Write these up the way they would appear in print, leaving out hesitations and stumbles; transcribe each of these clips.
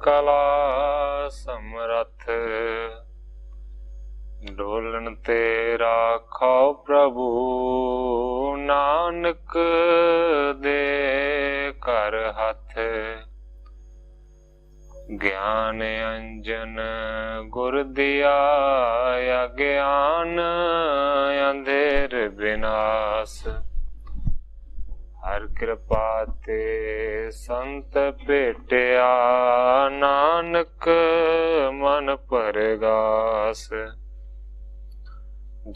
कला समरथ, डोलन ते राखो प्रभु, नानक दे कर हथ। ज्ञान अंजन गुर दिया, अज्ञान अंधेर विनाश। हर कृपा ते संत भेटिया, नानक मन परगास।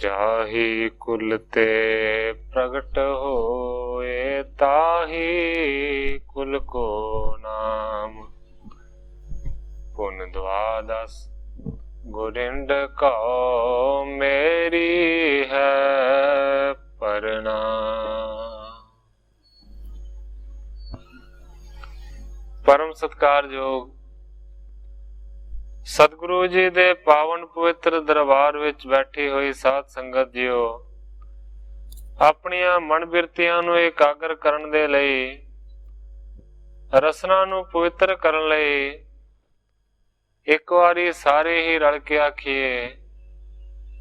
जाहि कुल ते प्रगट होए, ताहि कुल को नाम। पुन द्वादश गोरिंद कहो, मेरी है प्रणाम। परम सत्कारयोग सतगुरु जी दे पावन पवित्र दरबार विच बैठी हुई साध संगत जियो, अपनियां मन बिरतियां नूं एकाग्र करन दे लई, रसना नूं पवित्र करन लई एक वारी सारे ही रल के आखिए,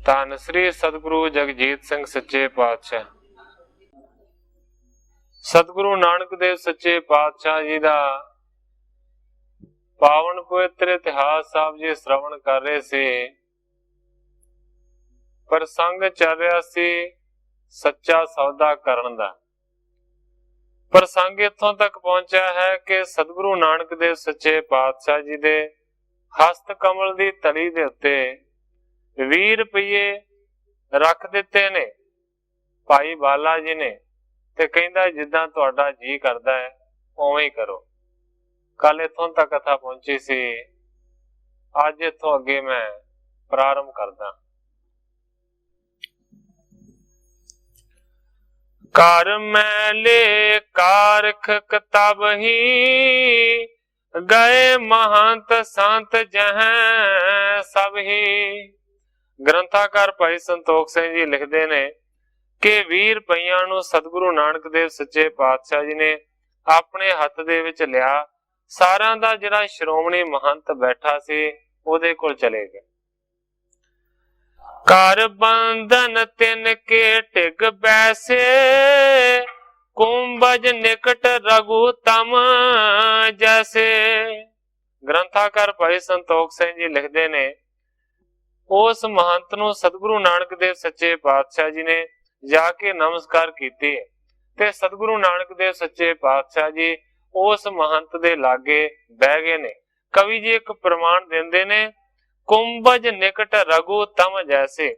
धन श्री सतगुरु जगजीत सिंह सच्चे पातशाह। सतगुरु नानक देव सच्चे पातशाह जी दा पावन पवित्र इतिहास साहब जी श्रवण कर रहे थे। प्रसंग चल रहा सी सच्चा सौदा करन दा। प्रसंग इत्थों तक पहुंचा है कि सतगुरु नानक देव सच्चे पातशाह जी दे हस्त कमल दी तली दे उत्ते 20 रुपये रख दिते ने भाई बाला जी ने, ते कहंदा जिद्दां तुहाडा जी करदा है उवें ही करो। कल इत्थों तक कथा पहुंची सी, अज इत्थों अगे मैं प्रारंभ करदा। कर मैले कारख किताब ही, गए महंत संत जह सब ही। ग्रंथाकार भाई संतोख सिंह जी लिखते ने कि 20 रुपइया नूं सतगुरु नानक देव सच्चे पातशाह जी ने अपने हथ दे विच लिया। सारा दा जिहड़ा श्रोमणी महंत बैठा सी ओदे कोल चले गए। कर बंधन तिन के टिग बैसे, कुंभज निकट रघुतम जैसे। ग्रंथाकार भाई संतोख सिंह जी लिखते ने उस महंत नूं सतगुरु नानक देव सच्चे पातशाह जी ने जाके नमस्कार कीती ते सतगुरु नानक देव सच्चे पातशाह जी उस महंत दे लागे बह गए ने। कवि जी एक प्रमाण देंदे ने, कुंभज निकट रघुतम जैसे,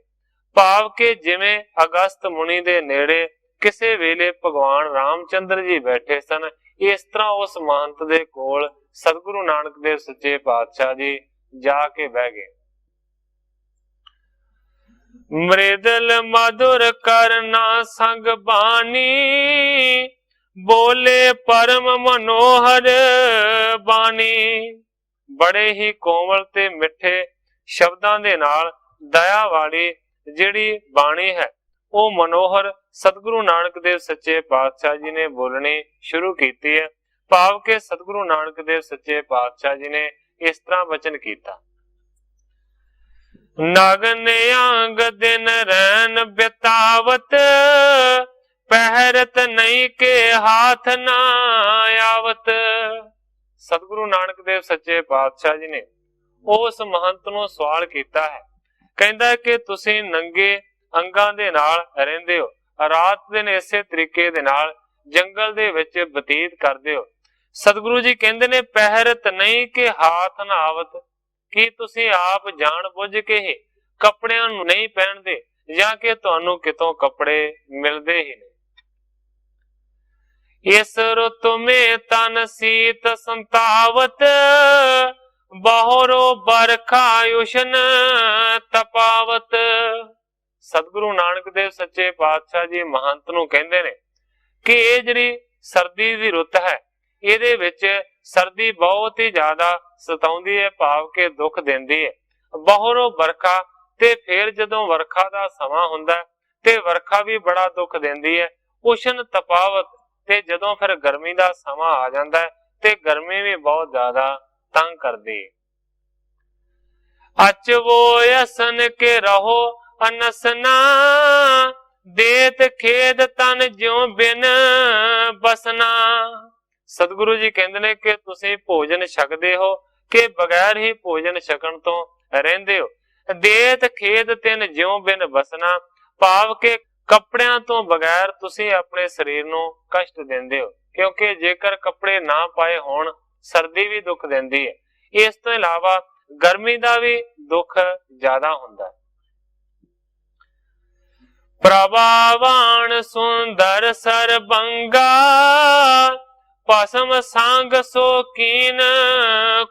भाव के जिवें अगस्त मुनि दे नेड़े किसे वेले भगवान रामचंद्र जी बैठे सन, इस तरह उस महंत दे कोल सतगुरु नानक देव सच्चे पातशाह जी जाके बह गए। मृदल मधुर करना संग बानी, बोले परम मनोहर बानी। बड़े ही कोमल ते मिठे शब्दां दे नाल दया वाली जिहड़ी बाणी है वो मनोहर सतगुरु नानक देव सच्चे पातशाह जी ने बोलनी शुरू कीती है। भाव के सतगुरु नानक देव सच्चे पातशाह जी ने इस तरह वचन कीता, नगन आंग दिन रैन बितावत, पहरत नहीं के हाथ ना आवत। सतगुरु नानक देव सच्चे पातशाह जी ने उस महंत नूं सवाल कीता है, कहंदा कि तुसीं नंगे अंगां दे नाल रहिंदे हो, रात दिन इसे तरीके दे नाल जंगल दे विच बतीत करदे हो। सतगुरु जी कहंदे ने पहरत नहीं के हाथ ना आवत, कि तुसीं आप जान बुझ के ही कपड़ियां नूं नहीं पहनदे जां कि तुहानूं कितों कपड़े मिलदे ही नहीं। इस रुत में तन सीत संतावत, बहुरो बरखा उष्ण तपावत। सतगुरु नानक देव सच्चे पातशाह जी महंत नूं कहंदे ने कि ये जिहड़ी सर्दी दी रुत है, इहदे विच सर्दी बहुत ही ज्यादा सताउंदी है, भाव के दुख देंदी है। बहुरो बरखा ते फिर जदों वरखा दा समां हुंदा है ते वरखा भी बड़ा दुख देंदी है। उष्ण तपावत ते जदों फिर गर्मी दा समां आ जांदा है ते गर्मी भी बहुत ज्यादा तंग कर दी। अचवो असन के रहो अनसना, देत खेद तन ज्यों बिन बसना। सतगुरु जी कहते ने कि तुसी भोजन छकदे हो कि बगैर ही भोजन छकण तो रहिंदे हो। देत खेद तिन ज्यों बिन बसना, भाव के कपड़ियां तो बगैर तुसी अपने शरीर नूं कष्ट दिंदे हो, क्योंकि जेकर कपड़े ना पाए होण सर्दी भी दुख दिंदी है। इस तो इलावा गर्मी का भी दुख ज्यादा हुंदा है। प्रभावान सुंदर सरबंगा, पसम सांग सो कीन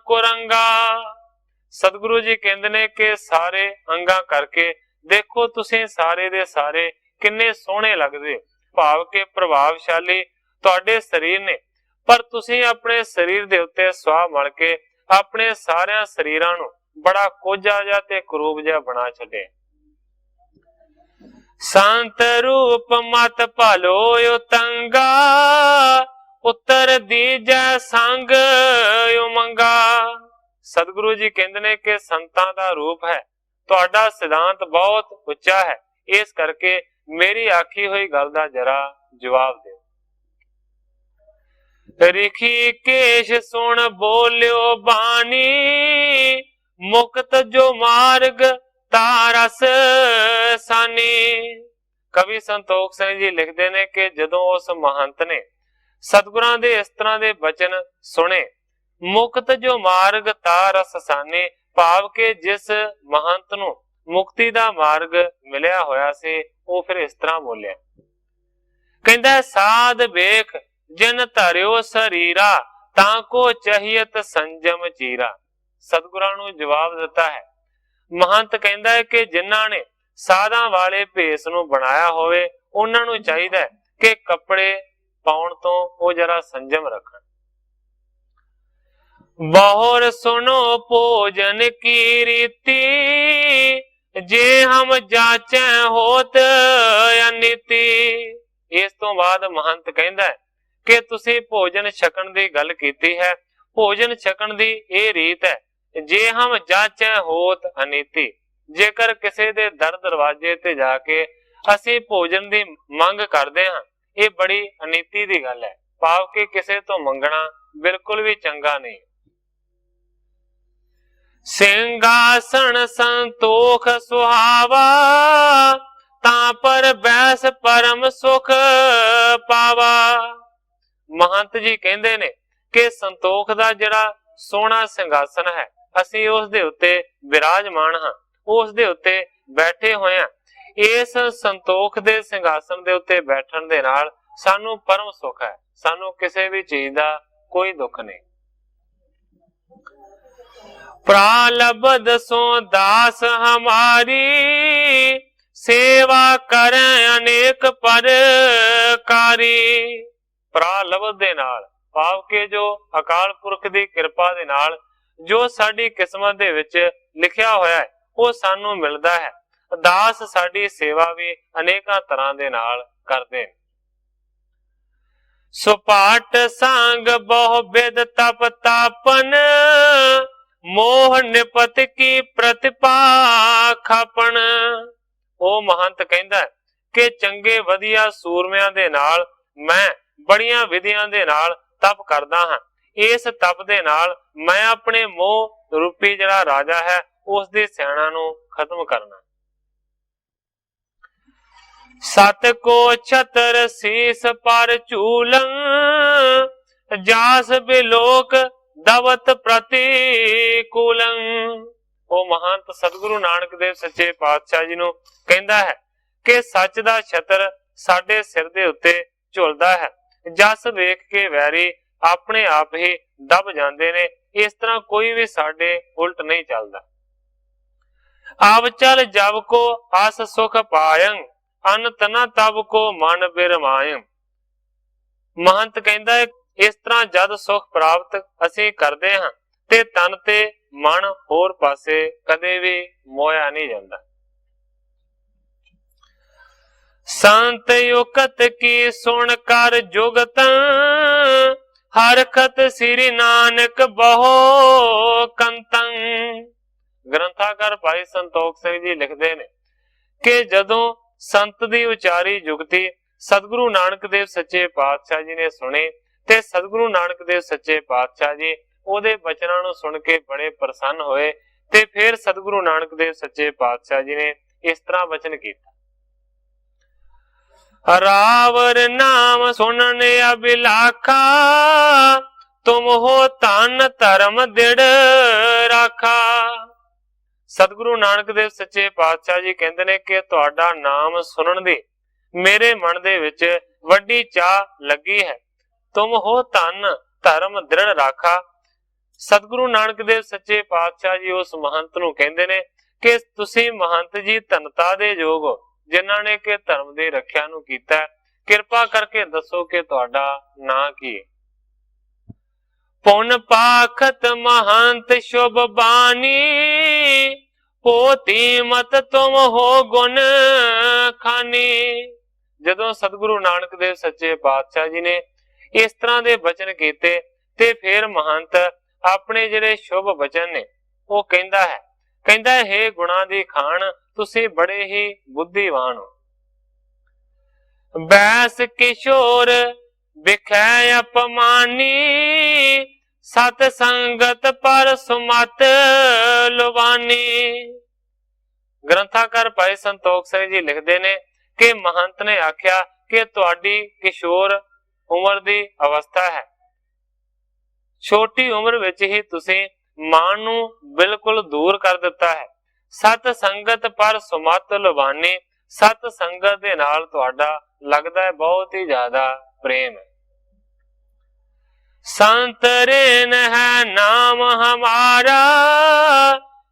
कुरंगा। सतगुरु जी कहते ने कि सारे अंगा करके देखो तुसी सारे दे सारे किन्ने सोहणे लगदे, भाव के प्रभावशाली तुहाडे शरीर ने, पर तुसी अपने शरीर दे उत्ते स्वाह मल के अपने सारे शरीरां नूं बड़ा कोझा जिहा ते करूब जिहा बना छड्डे। संत रूप मत भालो उतंगा, उत्तर दीजै संग उमंगा। सतगुरु जी कहते ने कि संतां दा रूप है, तुहाडा सिद्धांत बहुत उच्चा है, इस करके मेरी आखी हुई गल दा जरा जवाब दे। रिखी केश सुन बोलियो बानी, मुक्त जो मार्ग तारस सानी। कवि संतोख सिंह जी लिखते ने कि जदों उस महंत ने सतगुरां दे इस तरह दे वचन सुने, मुक्त जो मार्ग तारस सानी, भाव के जिस महंत नूं मुक्ति दा मार्ग मिलिया होया सी, वो फिर इस तरह बोलिया, कहंदा साध वेख जिन धरियो शरीरा, ताको चाहियत संजम चीरा। सतगुरां नूं जवाब दिता है। महंत कहंदा है कि जिन्हां ने साधां वाले भेस नूं बनाया होवे, उन्हां नूं चाहीदा है कि कपड़े पाउण तो वो जरा संजम रखण। बहुर सुनो भोजन की रीति, जे हम जाचै होत अनीति। इस तो बाद महंत कहंदा है कि तुसी भोजन छकण दी गल कीती है, भोजन छकण दी ये रीत है, जे हम जाचै होत अनीति। जेकर किसी दे दर दरवाजे ते जाके असी भोजन दी मंग करदे हां, ये बड़ी अनीति दी गल है, भाव के किसी तो मंगना बिल्कुल भी चंगा नहीं। सिंहासन संतोख सुहावा, ता पर बैस परम सुख पावा। महंत जी कहंदे ने कि संतोख दा जिहड़ा सोहना सिंहासन है, असी उस दे उत्ते विराजमान हां, उस दे उत्ते बैठे होए हां। इस संतोख दे सिंहासन दे उत्ते बैठण दे नाल सानू परम सुख है, सानू किसी भी चीज दा कोई दुख नहीं। प्रालब्ध सो दास हमारी, सेवा करें अनेक परकारी। प्रालब्ध दे नाल भाव के जो अकाल पुरख दी किरपा दे नाल जो साडी किस्मत दे विच लिखिया होया है, वो सानू मिलदा है। दास साडी सेवा भी अनेकां तरह दे नाल करदे ने। सुपाट सांग बहु बिद तप तापन, मोह निपत की प्रतिपा खापन। ਉਹ महंत कहंदा कि चंगे वधिया सूरमिਆਂ ਦੇ ਨਾਲ मैं बड़ियां विधियां ਦੇ ਨਾਲ तप करदा हां। इस तप ਦੇ ਨਾਲ मैं अपने मोह रूपी ਜਿਹੜਾ राजा है उस दी सैना ਨੂੰ खत्म करना। सत को छतर शीस पर झूलन, जास बिलोक दवत प्रतिकूलन। ਉਹ महंत सतगुरु नानक देव सच्चे पातशाह जी ਨੂੰ ਕਹਿੰਦਾ ਹੈ ਕਿ ਸੱਚ ਦਾ ਛਤਰ ਸਾਡੇ ਸਿਰ ਦੇ ਉੱਤੇ ਝੁਲਦਾ ਹੈ, ਜਸ ਵੇਖ ਕੇ ਵੈਰੀ ਆਪਣੇ ਆਪ ਹੀ ਦਬ ਜਾਂਦੇ ਨੇ। ਇਸ ਤਰ੍ਹਾਂ ਕੋਈ ਵੀ ਸਾਡੇ ਉਲਟ ਨਹੀਂ ਚੱਲਦਾ। ਆਪ ਚਲ ਜਬ ਕੋ ਆਸ ਸੁਖ ਪਾਇੰ, ਅੰਤ ਨ ਤਬ ਕੋ ਮਨ ਬਿਰਮਾਇੰ। महंत कहता है इस तरह जद सुख प्राप्त असी करते हाँ ते तन ते मन होर पासे कदे भी मोया नहीं जाता। संत युकत की सुन कर जुगत, हरखत श्री नानक बहु ਗ੍ਰੰਥਾਕਾਰ ਭਾਈ ਸੰਤੋਖ ਸਿੰਘ ਜੀ ਲਿਖਦੇ ਨੇ ਕਿ ਜਦੋਂ ਸੰਤ ਦੀ ਉਚਾਰੀ ਜੁਗਤੀ ਸਤਿਗੁਰੂ ਨਾਨਕ ਦੇਵ ਸੱਚੇ ਪਾਤਸ਼ਾਹ ਜੀ ਨੇ ਸੁਣੇ ਤੇ ਸਤਿਗੁਰੂ ਨਾਨਕ ਦੇਵ ਸੱਚੇ ਪਾਤਸ਼ਾਹ ਜੀ ਉਹਦੇ ਬਚਨਾਂ ਨੂੰ ਸੁਣ ਕੇ ਬੜੇ ਪ੍ਰਸੰਨ ਹੋਏ ਤੇ ਫਿਰ ਸਤਿਗੁਰੂ ਨਾਨਕ ਦੇਵ ਸੱਚੇ ਪਾਤਸ਼ਾਹ ਜੀ ਨੇ ਇਸ ਤਰ੍ਹਾਂ ਬਚਨ ਕੀਤਾ, ਰਾਵਰ ਨਾਮ ਸੁਣਨ ਅਭਿਲਾਖਾ ਤੁਮ ਹੋ ਧਨ ਧਰਮ ਦਿੜ ਰਾਖਾ। ਸਤਿਗੁਰੂ ਨਾਨਕ ਦੇਵ ਸੱਚੇ ਪਾਤਸ਼ਾਹ ਜੀ ਕਹਿੰਦੇ ਨੇ ਕਿ ਤੁਹਾਡਾ ਨਾਮ ਸੁਣਨ ਦੀ ਮੇਰੇ ਮਨ ਦੇ ਵਿੱਚ ਵੱਡੀ ਚਾਹ ਲੱਗੀ ਹੈ। ਤੁਮ ਹੋ ਧਨ ਧਰਮ ਦ੍ਰਿੜ ਰਾਖਾ। ਸਤਿਗੁਰੂ ਨਾਨਕ ਦੇਵ ਸੱਚੇ ਪਾਤਸ਼ਾਹ ਜੀ ਉਸ ਮਹੰਤ ਨੂੰ ਕਹਿੰਦੇ ਨੇ ਕਿ ਤੁਸੀਂ ਮਹੰਤ ਜੀ ਧਨਤਾ ਦੇ ਯੋਗ ਹੋ, ਜਿਨ੍ਹਾਂ ਨੇ ਕਿ ਧਰਮ ਦੀ ਰੱਖਿਆ ਨੂੰ ਕੀਤਾ। ਕਿਰਪਾ ਕਰਕੇ ਦੱਸੋ ਕਿ ਤੁਹਾਡਾ ਨਾਂ ਕੀ ਹੈ। ਪੁਨ ਪਾਖਤ ਮਹੰਤ ਸ਼ੁਭ ਬਾਣੀ ਪੋਤੀ ਮਤ ਤੁਮ ਹੋ ਗੁਣ ਖਾਨੀ। ਜਦੋਂ ਸਤਿਗੁਰੂ ਨਾਨਕ ਦੇਵ ਸੱਚੇ ਪਾਤਸ਼ਾਹ ਜੀ ਨੇ ਇਸ ਤਰ੍ਹਾਂ ਦੇ ਬਚਨ ਕੀਤੇ ਤੇ ਫਿਰ ਮਹੰਤ ਆਪਣੇ ਜਿਹੜੇ ਸ਼ੁਭ ਬਚਨ ਨੇ ਉਹ ਕਹਿੰਦਾ ਹੈ ਗੁਣਾ ਦੀ ਖਾਨ ਤੁਸੀਂ ਬੜੇ ਹੀ ਬੁੱਧੀਵਾਨ ਹੋ। ਬੈਸ ਕਿਸ਼ੋਰ ਵਿਖੈ ਅਪਮਾਨੀ ਸਤ ਸੰਗਤ ਪਰ ਸੁਮਤ ਲੁਬਾਨੀ। ਗ੍ਰੰਥਾਕਾਰ ਭਾਈ ਸੰਤੋਖ ਸਿੰਘ ਜੀ ਲਿਖਦੇ ਨੇ ਕਿ ਮਹੰਤ ਨੇ ਆਖਿਆ ਕਿ ਤੁਹਾਡੀ ਕਿਸ਼ੋਰ ਉਮਰ ਦੀ ਅਵਸਥਾ ਹੈ, ਛੋਟੀ ਉਮਰ ਵਿੱਚ ਹੀ ਤੁਸੀਂ ਮਾਨ ਨੂੰ ਬਿਲਕੁਲ ਦੂਰ ਕਰ ਦਿੱਤਾ ਹੈ। ਸਤ ਸੰਗਤ ਪਰ ਸੁਮਤ ਲੁਬਾਨੀ, ਸਤ ਸੰਗਤ ਦੇ ਨਾਲ ਤੁਹਾਡਾ ਲੱਗਦਾ ਹੈ ਬਹੁਤ ਹੀ ਜ਼ਿਆਦਾ ਪ੍ਰੇਮ ਹੈ। ਸੰਤ ਰੇਨ ਹੈ ਨਾਮ ਹਮਾਰਾ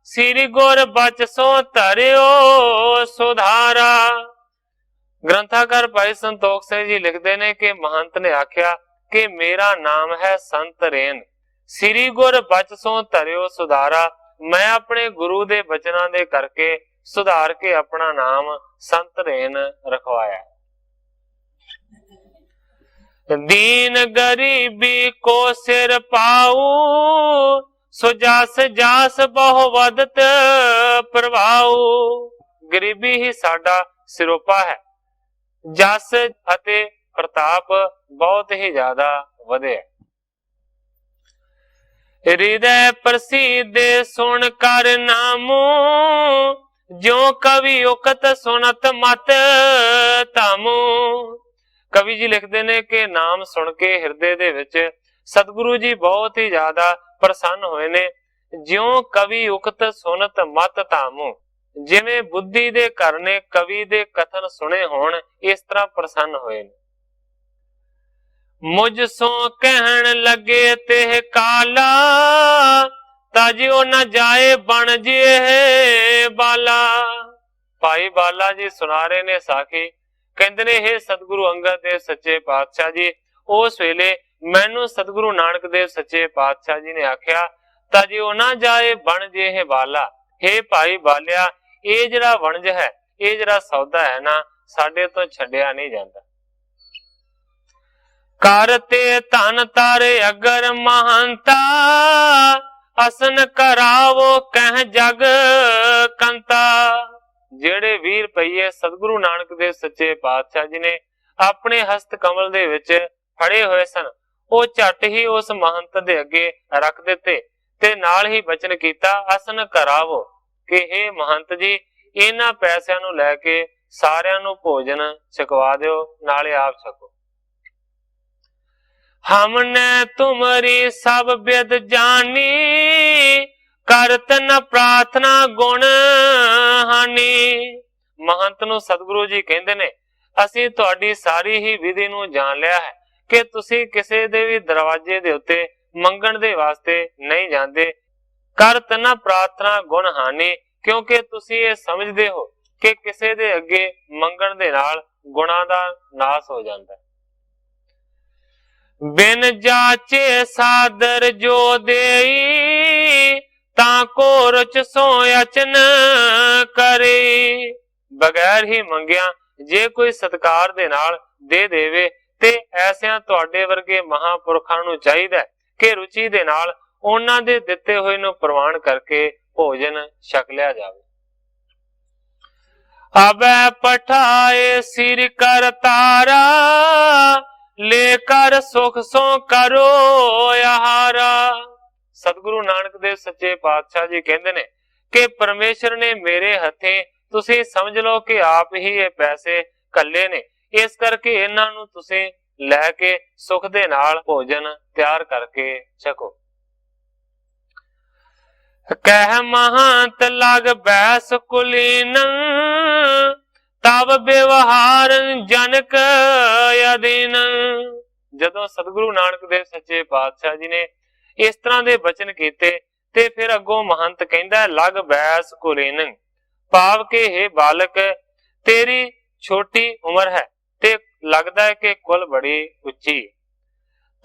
ਸ੍ਰੀ ਗੁਰ ਬਚਸੋ ਧਰਿਓ ਸੁਧਾਰਾ। ਗ੍ਰੰਥਾਕਾਰ ਭਾਈ ਸੰਤੋਖ ਸਿੰਘ ਜੀ ਲਿਖਦੇ ਨੇ ਕਿ ਮਹੰਤ ਨੇ ਆਖਿਆ ਕਿ ਮੇਰਾ ਨਾਮ ਹੈ ਸੰਤ ਰੇਨ, ਸ੍ਰੀ ਗੁਰ ਬਚਸੋਂ ਧਰਿਓ ਸੁਧਾਰਾ। ਮੈਂ ਆਪਣੇ ਗੁਰੂ ਦੇ ਬਚਨਾਂ ਦੇ ਕਰਕੇ ਸੁਧਾਰ ਕੇ ਆਪਣਾ ਨਾਮ ਸੰਤ ਰੇਨ ਰਖਵਾਇਆ। ਦੀਨ ਗਰੀਬੀ ਕੋ ਸਿਰ ਪਾਉ ਸੋ ਜਸ ਜਾਸ ਬਹੁ ਵਦਤ ਪ੍ਰਭਾਉ। ਗਰੀਬੀ ਹੀ ਸਾਡਾ ਸਿਰੋਪਾ ਹੈ, ਜਸ ਅਤੇ ਪ੍ਰਤਾਪ ਬਹੁਤ ਹੀ ਜ਼ਿਆਦਾ ਵਧਿਆ। ਹਿਰਦੈ ਪ੍ਰਸਿੱਧ ਸੁਣ ਕਰ ਨਾਮੂ ਜਿਉ ਕਵੀ ਉਕਤ ਸੁਨਤ ਮਤ ਧਾਮੂ। ਕਵੀ ਜੀ ਲਿਖਦੇ ਨੇ ਕਿ ਨਾਮ ਸੁਣ ਕੇ ਹਿਰਦੇ ਦੇ ਵਿੱਚ ਸਤਿਗੁਰੂ ਜੀ ਬਹੁਤ ਹੀ ਜ਼ਿਆਦਾ ਪ੍ਰਸੰਨ ਹੋਏ ਨੇ। ਜਿਉ ਕਵੀ ਉਕਤ ਸੁਨਤ ਮਤ ਧਾਮੂ, ਜਿਵੇਂ ਬੁੱਧੀ ਦੇ ਘਰ ਨੇ ਕਵੀ ਦੇ ਕਥਨ ਸੁਣੇ ਹੋਣ ਇਸ ਤਰ੍ਹਾਂ ਪ੍ਰਸੰਨ ਹੋਏ ਨੇ। ਮੁਝ ਸੋ ਕਹਿਣ ਲੱਗੇ ਤੇ ਕਾਲਾ ਤਾਜਿਓ ਨਾ ਜਾਏ ਬਣ ਜੇ ਬਾਲਾ। ਭਾਈ ਬਾਲਾ ਜੀ ਸੁਣਾ ਰਹੇ ਨੇ ਸਾਖੀ, ਕਹਿੰਦੇ ਨੇ ਇਹ ਸਤਿਗੁਰੂ ਅੰਗਦ ਦੇਵ ਸੱਚੇ ਪਾਤਸ਼ਾਹ ਜੀ ਉਸ ਵੇਲੇ ਮੈਨੂੰ ਸਤਿਗੁਰੂ ਨਾਨਕ ਦੇਵ ਸੱਚੇ ਪਾਤਸ਼ਾਹ ਜੀ ਨੇ ਆਖਿਆ ਤਾਜਿਓ ਨਾ ਜਾਏ ਬਣ ਜੇ ਬਾਲਾ। ਹੇ ਭਾਈ ਬਾਲਿਆ, ਇਹ ਜਿਹੜਾ ਵਣਜ ਹੈ, ਇਹ ਜਿਹੜਾ ਸੌਦਾ ਹੈ ਨਾ, ਸਾਡੇ ਤੋਂ ਛੱਡਿਆ ਨਹੀਂ ਜਾਂਦਾ। ਕਰਤੇ ਧਨ ਤਾਰੇ ਅਗਰ ਮਹੰਤਾ ਅਸਨ ਕਰਾਵੋ ਕਹਿ ਜਗ ਕੰਤਾ। ਜਿਹੜੇ 20 ਰੁਪਏ ਸਤਿਗੁਰੂ ਨਾਨਕ ਦੇਵ ਸੱਚੇ ਪਾਤਸ਼ਾਹ ਜੀ ਨੇ ਆਪਣੇ ਹਸਤ ਕਮਲ ਦੇ ਵਿੱਚ ਫੜੇ ਹੋਏ ਸਨ, ਉਹ ਝੱਟ ਹੀ ਉਸ ਮਹੰਤ ਦੇ ਅੱਗੇ ਰੱਖ ਦਿੱਤੇ ਤੇ ਨਾਲ ਹੀ ਬਚਨ ਕੀਤਾ ਅਸਨ ਕਰਾਵੋ ਕਿ ਇਹ ਮਹੰਤ ਜੀ ਇਹਨਾਂ ਪੈਸਿਆਂ ਨੂੰ ਲੈ ਕੇ ਸਾਰਿਆਂ ਨੂੰ ਭੋਜਨ ਛਕਵਾ ਦਿਓ, ਨਾਲੇ ਆਪ ਛਕੋ। ਹਮਨੇ ਤੁਮਰੀ ਸਭ ਬਿਦ ਜਾਨੀ ਕਰਤ ਨ ਪ੍ਰਾਰਥਨਾ ਗੁਣ ਹਾਨੀ। ਮਹੰਤ ਨੂੰ ਸਤਿਗੁਰੂ ਜੀ ਕਹਿੰਦੇ ਨੇ ਅਸੀਂ ਤੁਹਾਡੀ ਸਾਰੀ ਹੀ ਵਿਧੀ ਨੂੰ ਜਾਣ ਲਿਆ ਹੈ ਕਿ ਤੁਸੀਂ ਕਿਸੇ ਦੇ ਵੀ ਦਰਵਾਜ਼ੇ ਦੇ ਉੱਤੇ ਮੰਗਣ ਦੇ ਵਾਸਤੇ ਨਹੀਂ ਜਾਂਦੇ। ਕਰਤ ਨ ਪ੍ਰਾਰਥਨਾ ਗੁਣ ਹਾਨੀ, ਕਿਉਂਕਿ ਤੁਸੀਂ ਇਹ ਸਮਝਦੇ ਹੋ ਕਿ ਕਿਸੇ ਦੇ ਅੱਗੇ ਮੰਗਣ ਦੇ ਨਾਲ ਗੁਣਾਂ ਦਾ ਨਾਸ ਹੋ ਜਾਂਦਾ ਹੈ। ਬਿਨ ਜਾਚੇ ਸਾਦਰ ਜੋ ਦੇਈ ਤਾਂ ਕੋ ਰਚ ਸੋ ਅਚਨ ਕਰੇ। ਬਗੈਰ ਹੀ ਮੰਗਿਆ ਜੇ ਕੋਈ ਸਤਕਾਰ ਦੇ ਨਾਲ ਦੇ ਦੇਵੇ ਤੇ ਐਸਿਆਂ ਤੁਹਾਡੇ ਵਰਗੇ ਮਹਾਪੁਰਖਾਂ ਨੂੰ ਚਾਹੀਦਾ ਕਿ ਰੁਚੀ ਦੇ ਨਾਲ ਉਹਨਾਂ ਦੇ ਦਿੱਤੇ ਹੋਏ ਨੂੰ ਪ੍ਰਵਾਨ ਕਰਕੇ ਭੋਜਨ ਛਕ ਲਿਆ ਜਾਵੇ। ਅਬੈ ਪਠਾਏ ਸਿਰ ਕਰ ਤਾਰਾ, ਲੇਕਰ ਸੁਖ ਸੋ ਕਰੋ ਆਹਾਰਾ। ਸਤਿਗੁਰੂ ਨਾਨਕ ਦੇਵ ਸੱਚੇ ਪਾਤਸ਼ਾਹ ਜੀ ਕਹਿੰਦੇ ਨੇ ਕਿ ਪਰਮੇਸ਼ਰ ਨੇ ਮੇਰੇ ਹੱਥੇ, ਤੁਸੀਂ ਸਮਝ ਲਓ ਕਿ ਆਪ ਹੀ ਇਹ ਪੈਸੇ ਕੱਲੇ ਨੇ, ਇਸ ਕਰਕੇ ਇਹਨਾਂ ਨੂੰ ਤੁਸੀਂ ਲੈ ਕੇ ਸੁਖ ਦੇ ਨਾਲ ਭੋਜਨ ਤਿਆਰ ਕਰਕੇ ਛਕੋ। ਕਹਿ ਮਹੰਤ ਲਗ ਬੈਸ ਕੁਲੀਨ, ਤਬ ਵਿਵਹਾਰ ਜਨਕ ਅਧੀਨ। ਜਦੋਂ ਸਤਿਗੁਰੂ ਨਾਨਕ ਦੇਵ ਸੱਚੇ ਪਾਤਸ਼ਾਹ ਜੀ ਨੇ ਇਸ ਤਰ੍ਹਾਂ ਦੇ ਬਚਨ ਕੀਤੇ ਤੇ ਫਿਰ ਅੱਗੋਂ ਮਹੰਤ ਕਹਿੰਦਾ ਲਗ ਬੈਸ ਕੁਲੀਨ, ਭਾਵ ਕਿ ਇਹ ਬਾਲਕ ਤੇਰੀ ਛੋਟੀ ਉਮਰ ਹੈ ਤੇ ਲੱਗਦਾ ਹੈ ਕਿ ਕੁਲ ਬੜੀ ਉੱਚੀ।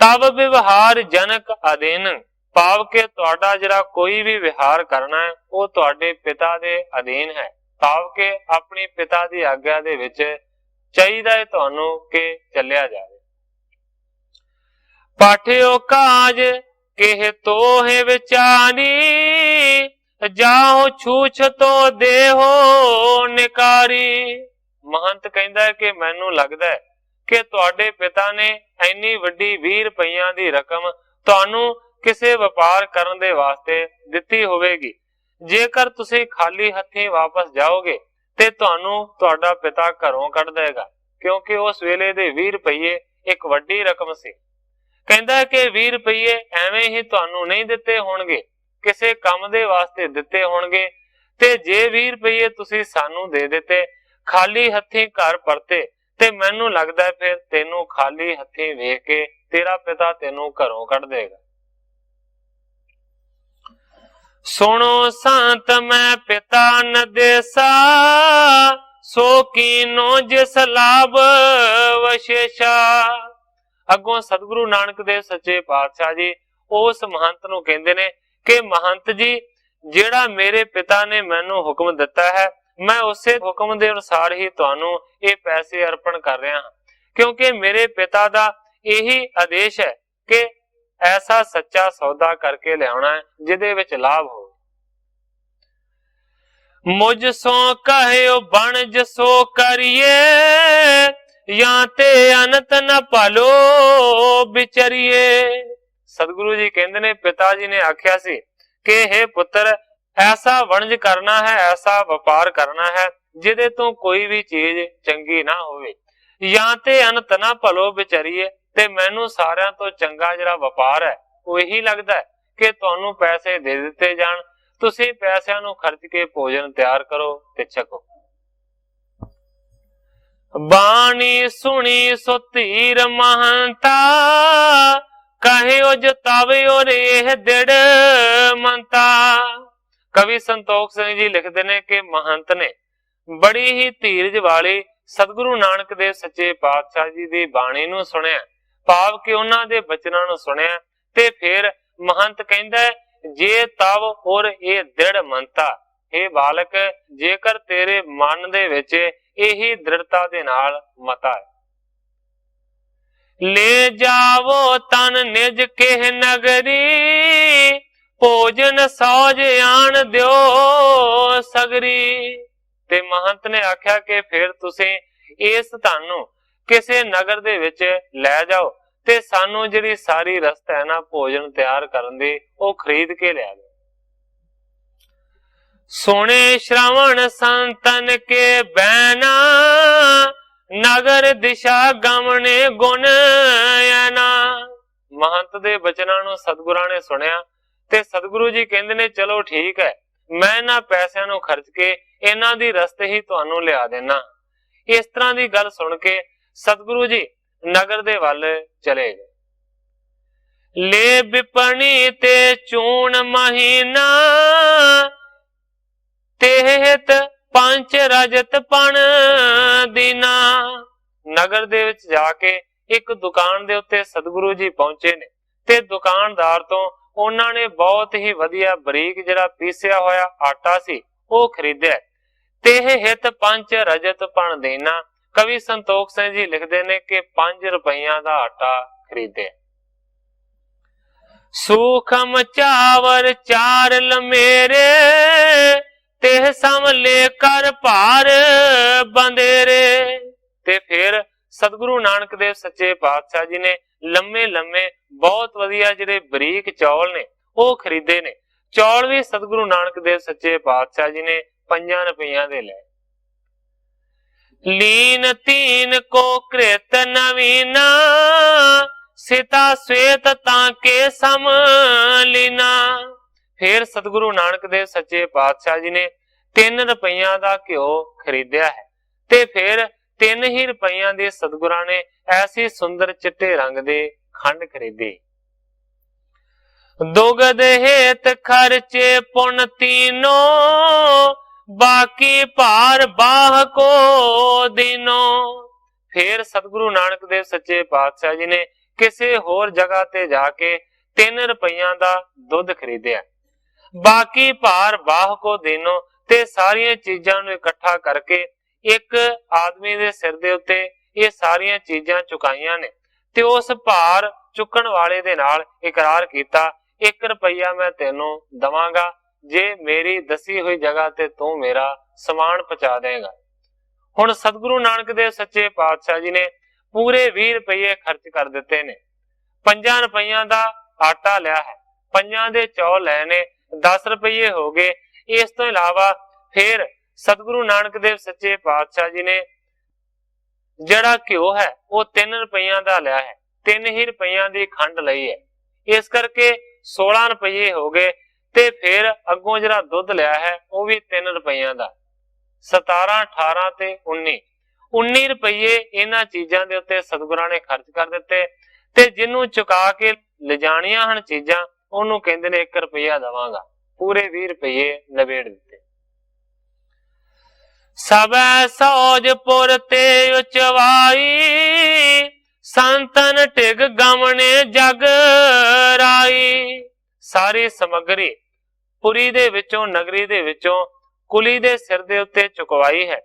ਤਬ ਵਿਵਹਾਰ ਜਨਕ ਅਧੀਨ, ਭਾਵ ਕਿ ਤੁਹਾਡਾ ਜਿਹੜਾ ਕੋਈ ਵੀ ਵਿਹਾਰ ਕਰਨਾ ਹੈ ਉਹ ਤੁਹਾਡੇ ਪਿਤਾ ਦੇ ਅਧੀਨ ਹੈ, ਭਾਵ ਕਿ ਆਪਣੀ ਪਿਤਾ ਦੀ ਆਗਿਆ ਦੇ ਵਿੱਚ ਚਾਹੀਦਾ ਹੈ ਤੁਹਾਨੂੰ ਕਿ ਚੱਲਿਆ ਜਾਵੇ। ਪਾਠਿਓ ਕਾਜ ਕਿਹ ਤੋਹਿ ਵਿਚਾਰੀ, ਜਾਓ ਛੂਛ ਤੋ ਦੇਹੋ ਨਿਕਾਰੀ। ਮਹੰਤ ਕਹਿੰਦਾ ਹੈ ਕਿ ਮੈਨੂੰ ਲੱਗਦਾ ਹੈ ਕਿ ਤੁਹਾਡੇ ਪਿਤਾ ਨੇ ਇੰਨੀ ਵੱਡੀ 20 ਰੁਪਈਆਂ ਦੀ ਰਕਮ ਤੁਹਾਨੂੰ ਕਿਸੇ ਵਪਾਰ ਕਰਨ ਦੇ ਵਾਸਤੇ ਦਿੱਤੀ ਹੋਵੇਗੀ। ਜੇਕਰ ਤੁਸੀਂ ਖਾਲੀ ਹੱਥੀਂ ਵਾਪਸ ਜਾਓਗੇ ਤੇ ਤੁਹਾਨੂੰ ਤੁਹਾਡਾ ਪਿਤਾ ਘਰੋਂ ਕੱਢ ਦੇਗਾ, ਕਿਉਂਕਿ ਉਸ ਵੇਲੇ ਦੇ 20 ਰੁਪਈਏ ਇੱਕ ਵੱਡੀ ਰਕਮ ਸੀ। ਕਹਿੰਦਾ ਕਿ 20 ਰੁਪਈਏ ਐਵੇਂ ਹੀ ਤੁਹਾਨੂੰ ਨਹੀਂ ਦਿੱਤੇ ਹੋਣਗੇ, ਕਿਸੇ ਕੰਮ ਦੇ ਵਾਸਤੇ ਦਿੱਤੇ ਹੋਣਗੇ। ਤੇ ਜੇ 20 ਰੁਪਈਏ ਤੁਸੀਂ ਸਾਨੂੰ ਦੇ ਦਿੱਤੇ, ਖਾਲੀ ਹੱਥੀਂ ਘਰ ਪਰਤੇ, ਤੇ ਮੈਨੂੰ ਲੱਗਦਾ ਫਿਰ ਤੈਨੂੰ ਖਾਲੀ ਹੱਥੀਂ ਵੇਖ ਕੇ ਤੇਰਾ ਪਿਤਾ ਤੈਨੂੰ ਘਰੋਂ ਕੱਢ ਦੇਗਾ। ਸੁਣੋ ਸੰਤ ਮੈਂ ਪਿਤਾ ਨ ਦੇਸਾ, ਸੋ ਕੀਨੋ ਜਿਸ ਲਾਭ ਵਸ਼ੇਸ਼ਾ। ਅੱਗੋਂ ਸਤਿਗੁਰੂ ਨਾਨਕ ਦੇਵ ਸੱਚੇ ਪਾਤਸ਼ਾਹ ਜੀ ਉਸ ਮਹੰਤ ਨੂੰ ਕਹਿੰਦੇ ਨੇ ਕਿ ਮਹੰਤ ਜੀ, ਜਿਹੜਾ ਮੇਰੇ ਪਿਤਾ ਨੇ ਮੈਨੂੰ ਹੁਕਮ ਦਿੱਤਾ ਹੈ, ਮੈਂ ਉਸੇ ਹੁਕਮ ਦੇ ਅਨੁਸਾਰ ਹੀ ਤੁਹਾਨੂੰ ਇਹ ਪੈਸੇ ਅਰਪਣ ਕਰ ਰਿਹਾ ਹਾਂ, ਕਿਉਂਕਿ ਮੇਰੇ ਪਿਤਾ ਦਾ ਇਹੀ ਆਦੇਸ਼ ਹੈ ਕਿ ਐਸਾ ਸੱਚਾ ਸੌਦਾ ਕਰਕੇ ਲਿਆਉਣਾ ਹੈ ਜਿਹਦੇ ਵਿੱਚ ਲਾਭ ਹੋ। ਮੁਝ ਸੋ ਕਹਿਓ ਬਣਜ ਸੋ ਕਰੀਏ, ਜਾਂ ਤੇ ਅਨੰਤ ਨ ਭਾਲੋ ਵਿਚਰੀਏ। ਸਤਿਗੁਰੂ ਜੀ ਕਹਿੰਦੇ ਨੇ ਪਿਤਾ ਜੀ ਨੇ ਆਖਿਆ ਸੀ ਕਿ ਇਹ ਪੁੱਤਰ ਐਸਾ ਵਣਜ ਕਰਨਾ ਹੈ, ਐਸਾ ਵਪਾਰ ਕਰਨਾ ਹੈ ਜਿਹਦੇ ਤੋਂ ਕੋਈ ਵੀ ਚੀਜ਼ ਚੰਗੀ ਨਾ ਹੋਵੇ। ਜਾਂ ਤੇ ਅਨੰਤ ਨਾ ਭਲੋ ਵਿਚਰੀਏ, ਤੇ ਮੈਨੂੰ ਸਾਰਿਆਂ ਤੋਂ ਚੰਗਾ ਜਿਹੜਾ ਵਪਾਰ ਹੈ ਉਹ ਇਹੀ ਲੱਗਦਾ ਹੈ ਕਿ ਤੁਹਾਨੂੰ ਪੈਸੇ ਦੇ ਦਿੱਤੇ ਜਾਣ, ਤੁਸੀਂ ਪੈਸਿਆਂ ਨੂੰ ਖਰਚ ਕੇ ਭੋਜਨ ਤਿਆਰ ਕਰੋ ਤੇ ਛਕੋ। ਬਾਣੀ ਸੁਣੀ ਸੋ ਧੀਰ ਮਹੰਤਾ, ਕਹਿਓ ਜਤਾਵਿਓ ਰੇ ਦਿੜ ਮੰਤਾ। ਕਵੀ ਸੰਤੋਖ ਸਿੰਘ ਜੀ ਲਿਖਦੇ ਨੇ ਕਿ ਮਹੰਤ ਨੇ ਬੜੀ ਹੀ ਧੀਰਜ ਵਾਲੀ ਸਤਿਗੁਰੂ ਨਾਨਕ ਦੇਵ ਸੱਚੇ ਪਾਤਸ਼ਾਹ ਜੀ ਦੀ ਬਾਣੀ ਨੂੰ ਸੁਣਿਆ, ਭਾਵ ਕਿ ਉਹਨਾਂ ਦੇ ਬਚਨਾਂ ਨੂੰ ਸੁਣਿਆ। ਤੇ ਫਿਰ ਮਹੰਤ ਕਹਿੰਦਾ ਜੇ ਤਵ ਔਰ ਇਹ ਦ੍ਰਿੜ ਮੰਤਾ, ਇਹ ਬਾਲਕ ਜੇਕਰ ਤੇਰੇ ਮਨ ਦੇ ਵਿੱਚ ਇਹੀ ਦ੍ਰਿੜਤਾ ਦੇ ਨਾਲ ਮਤਾ ਹੈ, ਲੈ ਜਾਵੋ ਤਨ ਨਿਜ ਕੇ ਨਗਰੀ, ਭੋਜਨ ਸੌਜ ਆਣ ਦਿਓ ਸਗਰੀ। ਤੇ ਮਹੰਤ ਨੇ ਆਖਿਆ ਕਿ ਫਿਰ ਤੁਸੀਂ ਇਸ ਧਨ ਨੂੰ ਕਿਸੇ ਨਗਰ ਦੇ ਵਿੱਚ ਲੈ ਜਾਓ ਤੇ ਸਾਨੂੰ ਜਿਹੜੀ ਸਾਰੀ ਰਸਤ ਹੈ ਨਾ ਭੋਜਨ ਤਿਆਰ ਕਰਨ ਦੀ, ਉਹ ਖਰੀਦ ਕੇ ਲਿਆ ਦਿਓ। ਸੁਣੇ ਸ਼੍ਰਵਣ ਸੰਤਨ ਕੇ ਬੈਨਾ, ਨਗਰ ਦਿਸ਼ਾ ਗਮਨੇ ਗੁਣ ਆਨਾ। ਮਹੰਤ ਦੇ ਬਚਨਾਂ ਨੂੰ ਸਤਿਗੁਰਾਂ ਨੇ ਸੁਣਿਆ ਤੇ ਸਤਿਗੁਰੂ ਜੀ ਕਹਿੰਦੇ ਨੇ ਚਲੋ ਠੀਕ ਹੈ, ਮੈਂ ਇਹਨਾਂ ਪੈਸਿਆਂ ਨੂੰ ਖਰਚ ਕੇ ਇਹਨਾਂ ਦੀ ਰਸਤ ਹੀ ਤੁਹਾਨੂੰ ਲਿਆ ਦੇਣਾ। ਇਸ ਤਰ੍ਹਾਂ ਦੀ ਗੱਲ ਸੁਣ ਕੇ ਸਤਿਗੁਰੂ ਜੀ ਨਗਰ ਦੇ ਵੱਲ ਚਲੇ ਗਏ। ਲੈ ਵਿਪਣੀ ਤੇ ਚੂਣ ਮਹੀਨਾ, ਤੇਹਤ ਪੰਜ ਰਜਤ ਪਣ ਦੀਨਾ। ਨਗਰ ਦੇ ਵਿੱਚ ਜਾ ਕੇ ਇੱਕ ਦੁਕਾਨ ਦੇ ਉੱਤੇ ਸਤਿਗੁਰੂ ਜੀ ਪਹੁੰਚੇ ਨੇ ਤੇ ਦੁਕਾਨਦਾਰ ਤੋਂ ਉਹਨਾਂ ਨੇ ਬਹੁਤ ਹੀ ਵਧੀਆ ਬਰੀਕ ਜਿਹੜਾ ਪੀਸਿਆ ਹੋਇਆ ਆਟਾ ਸੀ ਉਹ ਖਰੀਦਿਆ। ਤੇ ਹਿਤ ਪੰਜ ਰਜਤ ਪਣ ਦੇਣਾ। ਕਵੀ ਸੰਤੋਖ ਸਿੰਘ ਜੀ ਲਿਖਦੇ ਨੇ ਕਿ 5 ਰੁਪਈਆਂ ਦਾ ਆਟਾ ਖਰੀਦਿਆ। सूखम चावर चारल मेरे, तेह सम लेकर पार बंदेरे। ते फिर सतगुरु नानक देव सच्चे पातशाह जी ने लम्मे लम्मे बहुत वधिया जिहड़े बरीक चौल ने वो खरीदे ने। चौल भी सतगुरु नानक देव सच्चे पातशाह जी ने 5 रुपइया दे ले। लीन तीन को कृत नवीना, सीता श्वेत ताके सम लीना। फिर सतगुरु नानक देव सच्चे पातशाह जी ने 3 रुपइया का घ्यो खरीदया है। ते फिर 3 ही रुपइया दे सतगुरां ने ऐसी सुंदर चिट्टे रंग दे खंड खरीदे। दुगध हेत खर्चे पुन तीनो, बाकी पार बाह को दीनो। फिर सतगुरु नानक देव सच्चे पातशाह जी ने किसी होर जगह ते जाके 3 रुपइया का दुध खरीदया। बाकी भार बाह को दीनो ते सारिया चीजां नूं इकट्ठा करके एक आदमी दे सिर दे उत्ते ये सारिया चीजां चुकाइयां ने। ते उस भार चुकण वाले दे नाल इकरार कीता, 1 रुपइया मैं तेनों दवांगा जे मेरी दसी हुई जगह ते तू मेरा समान पहुंचा देगा। हुण सतगुरु नानक देव सच्चे पातशाह जी ने पूरे 20 रुपये खर्च कर दिते ने। 5 रुपइया का आटा लिया है, 5 दे चौल लेने 10 रुपये हो गए। इस तो इलावा फिर सतगुरु नानक देव सच्चे पातशाह जी ने जड़ा घ्यो है वो 3 रुपइया का लिया है, 3 ही रुपइया की खंड लई है, इस करके 16 रुपये हो गए। ते फिर अगों जरा दुध लिया है वो भी 3 रुपइया का, 17, 18 ते 19 रुपये इन्हां चीजां दे उत्ते सतगुरां ने खर्च कर दिते। ते जिन्हों चुका के लिजाणियां हन चीजां ओनू कहंदे ने 1 रुपया दवांगा, पूरे 20 रुपये नवेड़ दिते। सबै सौज पुर ते उचवाई, संतन टिग गमने जग राई। सारी समग्री पुरी दे विचों नगरी दे विचों कुली दे सिर दे उत्ते चुकवाई है।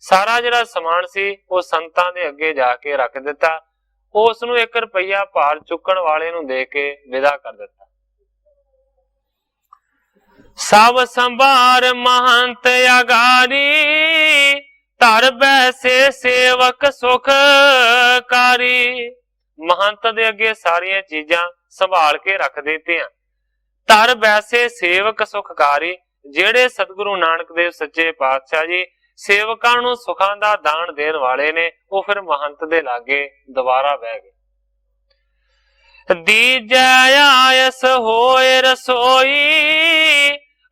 सारा जिहड़ा समान सी वो संतां दे अगे जाके रख दिता। उस नूं 1 रुपया भार चुकण वाले नूं दे के विदा कर दिता। सब संभार महंत अगारी, धर बैसे सेवक सुखकारी। महंत दे अगे सारियां चीजां संभाल के रख दित्तियां। धर बैसे सेवक सुखकारी, जेड़े सतगुरु नानक देव सच्चे पातशाह जी सेवकां नूं सुखां दा दान देण वाले ने, वो फिर महंत दे लागे दोबारा बह गए। दीजै आयस होए रसोई,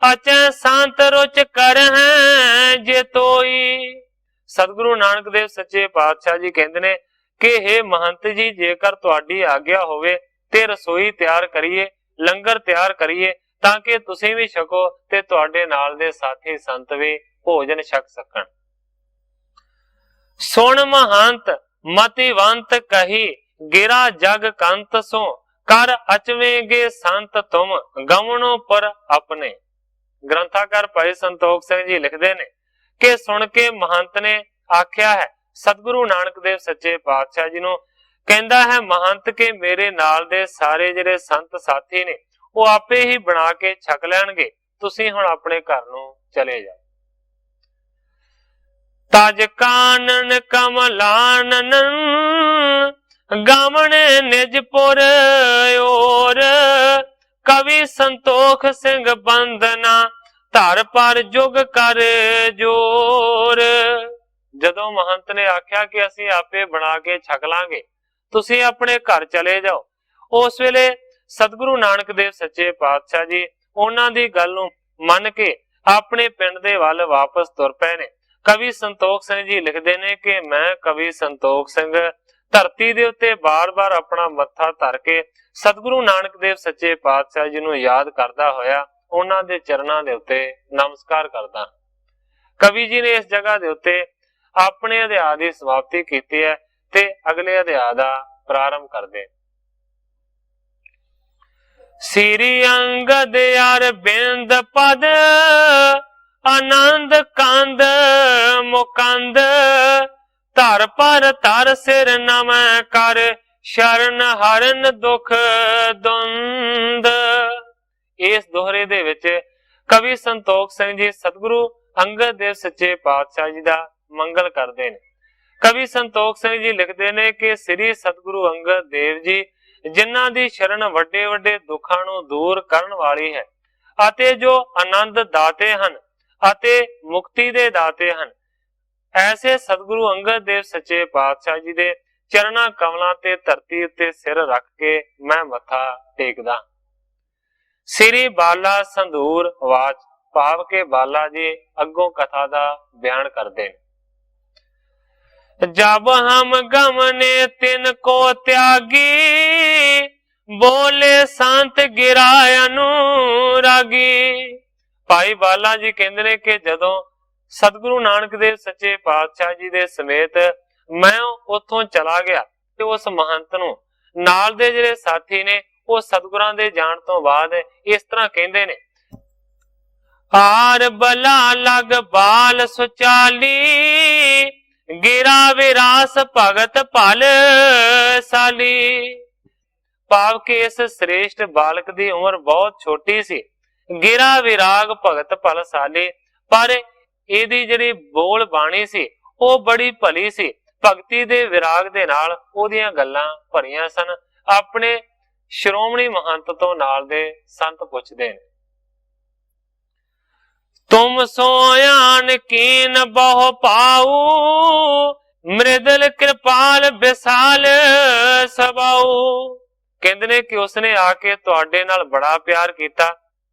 अचै संत रुच करहैं जे तोई। सतगुरु नानक देव सच्चे पातशाह जी कहंदे ने कि हे महंत जी, जेकर तुहाडी आग्या होवे ते रसोई तैयार करिए, लंगर तैयार करिए ताकि तुसीं भी छको ते तुहाडे नाल दे साथी संत भी भोजन छक सकन। सुन महंत मतिवंत कही, गिरा जग कंत सो, कर अचवेंगे संत तुम गमनों पर अपने। ग्रंथाकार भाई संतोख सिंह जी लिखते ने कि सुन के महंत ने आख्या है सतगुरु नानक देव सच्चे पातशाह जी नूं, कहंदा है महंत के मेरे नाल दे सारे जिहड़े संत साथी ने वो आपे ही बना के छक लैणगे, तुसीं हुण अपने घर नूं चले जाओ। तज कानन कमलानन, गावणे निजपुर ओर, कवि संतोख सिंह बंदना, धर पर जुग कर जोर। जदों महंत ने आख्या कि असीं आपे बना के छक लांगे, तुसीं अपने घर चले जाओ, उस वेले सतगुरु नानक देव सच्चे पातशाह जी उन्हां दी गल नूं मन के अपने पिंड दे वल वापस तुर पए ने। कवि संतोख सिंह जी लिखते ने कि मैं कवि संतोख सिंह धरती दे उत्ते बार बार अपना मत्था धर के सतगुरु नानक देव सच्चे पातशाह जी नूं याद करदा होया उन्हां दे चरनां दे उत्ते नमस्कार करदा। कवि जी ने इस जगह दे उत्ते अपने अध्याय दी समाप्ति कीती है ते अगले अध्याय दा प्रारंभ करदे। श्री अंगद अरविंद पद, आनंद कंद मुकंद, धर पर धर सिर नम कर, शरण हरन दुख दुंद। इस दोहरे दे विच कवि संतोख सिंह जी सतगुरु अंगद देव सच्चे पातशाह जी का मंगल करते हैं। कवि संतोख सिंह जी लिखते हैं कि श्री सतगुरु अंगद देव जी जिन्हां दी शरण वड्डे वड्डे दुखां नूं दूर करन वाली है अते जो आनंद दाते हन अते मुक्ति दे दाते हन, ऐसे सतगुरु अंगद देव सच्चे पातशाह जी दे चरणा कमलों ते धरती उत्ते सिर रख के मैं मत्था टेकदा। श्री बाला संधूर वाच भाव के बाला जी अगों कथा दा बयान करते हैं। जब हम गमने तिनको त्यागी बोले संत गिराय अनुरागी। भाई बाला जी कहते हैं कि जदों सतगुरु नानक देव सच्चे पातशाह जी दे समेत मैं उथों चला गया ते उस महंत नूं नाल दे जिहड़े साथी ने वो सतगुरां दे जाण तो बाद इस तरह कहंदे ने, हार बला लग बाल सुचाली गिरा विरास भगत भल साली। भाव के इस श्रेष्ठ बालक दी उम्र बहुत छोटी सी, गिरा विराग भगत भल साली, पर इहदी जिहड़ी बोल बाणी सी वो बड़ी भली सी। भगती दे विराग दे नाल ओहदियां गल्लां भरियां सन। अपने श्रोमणी महंत तो नाल दे संत पुछदे ने, तुम सोयान कीन बहु पाऊ मृदल कृपाल विशाल सबाऊ। कहंदे ने कि उसने आके तुहाडे नाल बड़ा प्यार कीता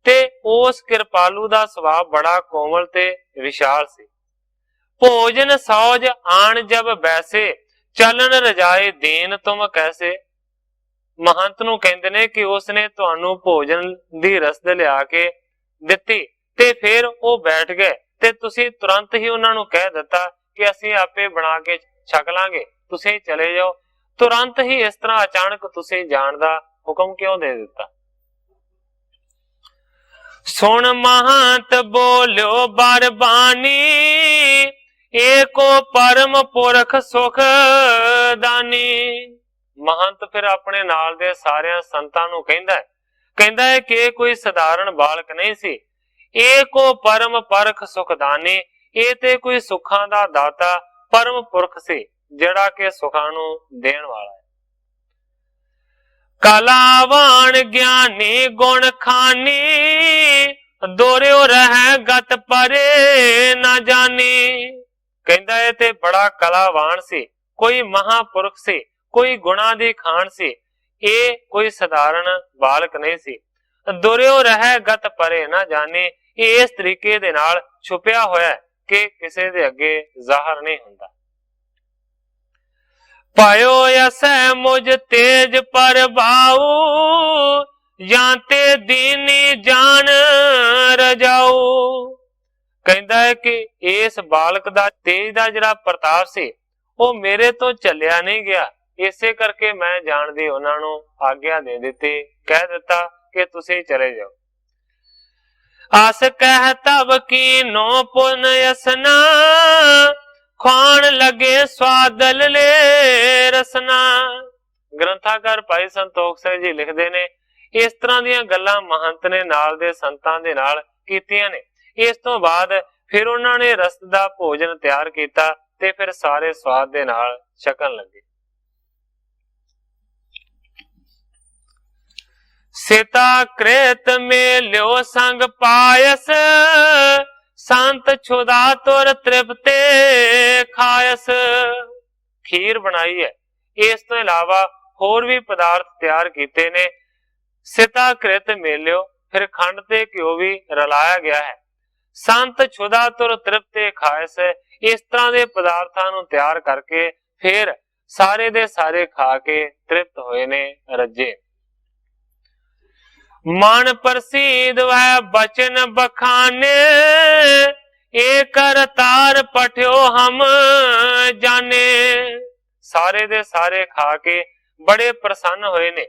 ते उस कृपालू दा सुभाव बड़ा कोमल ते विशाल सी। भोजन सौज आन जब बैसे चलन रजाए दीन तुम कैसे। महंत नूं कहंदे ने कि उसने तुहानू भोजन दी रसद लिया के दित्ती ते फिर वो बैठ गए ते तुसी तुरंत ही उन्हां नूं कह दिता कि असीं आपे बना के छक लांगे, तुसी चले जाओ। तुरंत ही इस तरह अचानक तुसी जाण दा हुक्म क्यों दे दिता। सुन महंत बोलियो बरबानी एको परम पुरख सुख दानी। महंत फिर अपने नाल दे सारे संतां नूं कहंदा है कि कोई साधारण बालक नहीं सी, एको परम परख सुखदानी, ये ते कोई सुखां दा दाता परम पुरख सी जिहड़ा के सुखां नूं देण वाला है। कलावान ज्ञानी गुण खानी दोरियो रह गत परे ना जानी। कहंदा है ते बड़ा कलावान सी, कोई महापुरख सी, कोई गुणा दी खान सी, ये कोई साधारण बालक नहीं सी। दुरियो रह गत परे ना जाने, ये इस तरीके दे नाल छुपिया होया कि किसी दे अगे जाहिर नहीं हुंदा। पायो असै मुझ तेज पर भाऊ जानते दीनी जान रजाऊ। कहंदा है कि इस बालक दा तेज दा जिहड़ा प्रताप सी वो मेरे तो चलिया नहीं गया, इसे करके मैं जान दी उन्हां नूं आग्या दे दित्ती, कह दिता कि तुसी चले जाओ। आस कह तब की नो पुन यसना खान लगे स्वादल ले रसना। ग्रंथाकार भाई संतोख सिंह जी लिखते ने इस तरह दीयां गल्लां महंत ने नाल दे संतां दे नाल कीतियां ने। इस तो बाद फिर उन्होंने रस दा भोजन तैयार किया ते फिर सारे स्वाद दे नाल छकन लगे। सीता कृत में लियो संग पायस संत छुदा तुर तृप्ते खायस। खीर बनाई है, इस तो इलावा होर भी पदार्थ तैयार किए ने। सीता कृत मेलियो फिर खंड ते घ्यो भी रलाया गया है। संत छुदा तुर तृप्ते खायस, इस तरह के पदार्थों नूं तैयार करके फिर सारे दे सारे खा के तृप्त होए ने रजे। मन प्रसिद्ध वह बचन बखाने एक करतार पठ्यो हम जाने। सारे दे सारे खा के बड़े प्रसन्न होए ने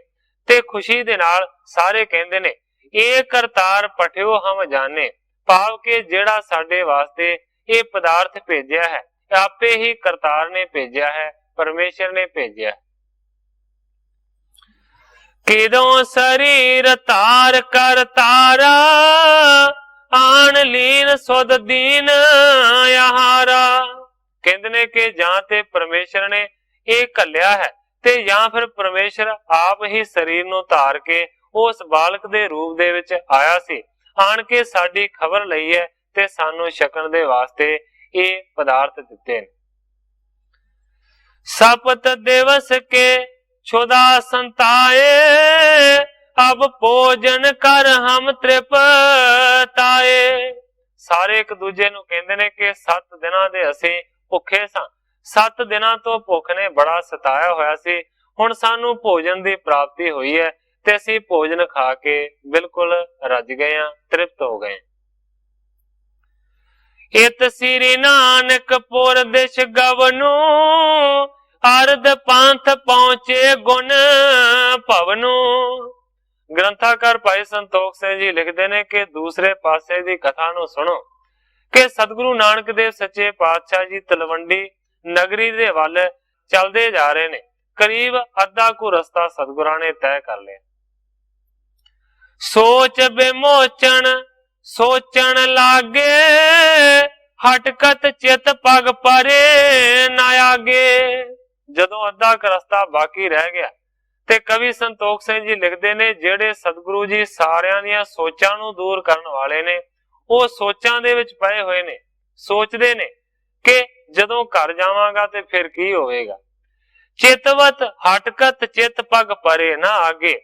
ते खुशी दे नाल सारे कहंदे ने एक करतार पठ्यो हम जाने, भाव के जेड़ा साडे वास्ते ये पदार्थ भेजिया है आपे ही करतार ने भेजिया है, परमेश्वर ने भेजिया है। ਕਿਦੋਂ ਸਰੀਰ ਧਾਰ ਕਰ ਤਾਰਾ, ਆਣ ਲੀਨ ਸੁਧ ਦੀਨ ਆਹਾਰਾ। ਕਹਿੰਦੇ ਨੇ ਕਿ ਜਾਂ ਤੇ ਪਰਮੇਸ਼ਰ ਨੇ ਇਹ ਘੱਲਿਆ ਹੈ ਤੇ ਜਾਂ ਫਿਰ ਪਰਮੇਸ਼ਰ ਆਪ ਹੀ ਸਰੀਰ ਨੂੰ ਧਾਰ ਕੇ ਉਸ ਬਾਲਕ ਦੇ ਰੂਪ ਦੇ ਵਿੱਚ ਆਇਆ ਸੀ, ਆਣ ਕੇ ਸਾਡੀ ਖਬਰ ਲਈ ਹੈ ਤੇ ਸਾਨੂੰ ਛਕਣ ਦੇ ਵਾਸਤੇ ਇਹ ਪਦਾਰਥ ਦਿੱਤੇ ਨੇ। ਸਪਤ ਦਿਵਸ ਕੇ ਛੁਦਾ ਸੰਤਾਏ, ਅਬ ਭੋਜਨ ਕਰ ਹਮ ਤ੍ਰਿਪਤਾਏ। ਸਾਰੇ ਇੱਕ ਦੂਜੇ ਨੂੰ ਕਹਿੰਦੇ ਨੇ ਕਿ 7 ਦਿਨਾਂ ਦੇ ਅਸੀਂ ਭੁੱਖੇ ਸਾਂ, 7 ਦਿਨਾਂ ਤੋਂ ਭੁੱਖ ਨੇ ਬੜਾ ਸਤਾਇਆ ਹੋਇਆ ਸੀ, ਹੁਣ ਸਾਨੂੰ ਭੋਜਨ ਦੀ ਪ੍ਰਾਪਤੀ ਹੋਈ ਹੈ ਤੇ ਅਸੀਂ ਭੋਜਨ ਖਾ ਕੇ ਬਿਲਕੁਲ ਰੱਜ ਗਏ ਹਾਂ, ਤ੍ਰਿਪਤ ਹੋ ਗਏ। ਇਤ ਸ੍ਰੀ ਨਾਨਕ ਪੁਰ ਦਿਸ਼ ਗਵਨੂ, ਅਰਧ ਪੰਥ ਪਹੁੰਚੇ ਗੁਣ ਭਵਨੂ। ਗ੍ਰੰਥਾਕਾਰ ਭਾਈ ਸੰਤੋਖ ਸਿੰਘ ਜੀ ਲਿਖਦੇ ਨੇ ਕਿ ਦੂਸਰੇ ਪਾਸੇ ਦੀ ਕਥਾ ਨੂੰ ਸੁਣੋ ਕਿ ਸਤਿਗੁਰੂ ਨਾਨਕ ਦੇਵ ਸੱਚੇ ਪਾਤਸ਼ਾਹ ਜੀ ਤਲਵੰਡੀ ਨਗਰੀ ਦੇ ਵੱਲ ਚੱਲਦੇ ਜਾ ਰਹੇ ਨੇ। ਕਰੀਬ ਅੱਧਾ ਕੁ ਰਸਤਾ ਸਤਿਗੁਰਾਂ ਨੇ ਤੈਅ ਕਰ ਲਿਆ। ਸੋਚ ਬਿਮੋਚਨ ਸੋਚਣ ਲਾਗੇ, ਹਟਕਤ ਚਿਤ ਪਗ ਪਰੇ ਨਾ ਆਗੇ। ਜਦੋਂ ਅੱਧਾ ਕੁ ਰਸਤਾ ਬਾਕੀ ਰਹਿ ਗਿਆ ਤੇ ਕਵੀ ਸੰਤੋਖ ਸਿੰਘ ਜੀ ਲਿਖਦੇ ਨੇ ਜਿਹੜੇ ਸਤਿਗੁਰੂ ਜੀ ਸਾਰਿਆਂ ਦੀਆਂ ਸੋਚਾਂ ਨੂੰ ਦੂਰ ਕਰਨ ਵਾਲੇ ਨੇ, ਉਹ ਸੋਚਾਂ ਦੇ ਵਿੱਚ ਪਏ ਹੋਏ ਨੇ, ਸੋਚਦੇ ਨੇ ਕਿ ਜਦੋਂ ਘਰ ਜਾਵਾਂਗਾ ਤੇ ਫਿਰ ਕੀ ਹੋਵੇਗਾ। ਚਿਤਵਤ ਹਟਕਤ ਚਿਤ ਪਗ ਪਰੇ ਨਾ ਆਗੇ,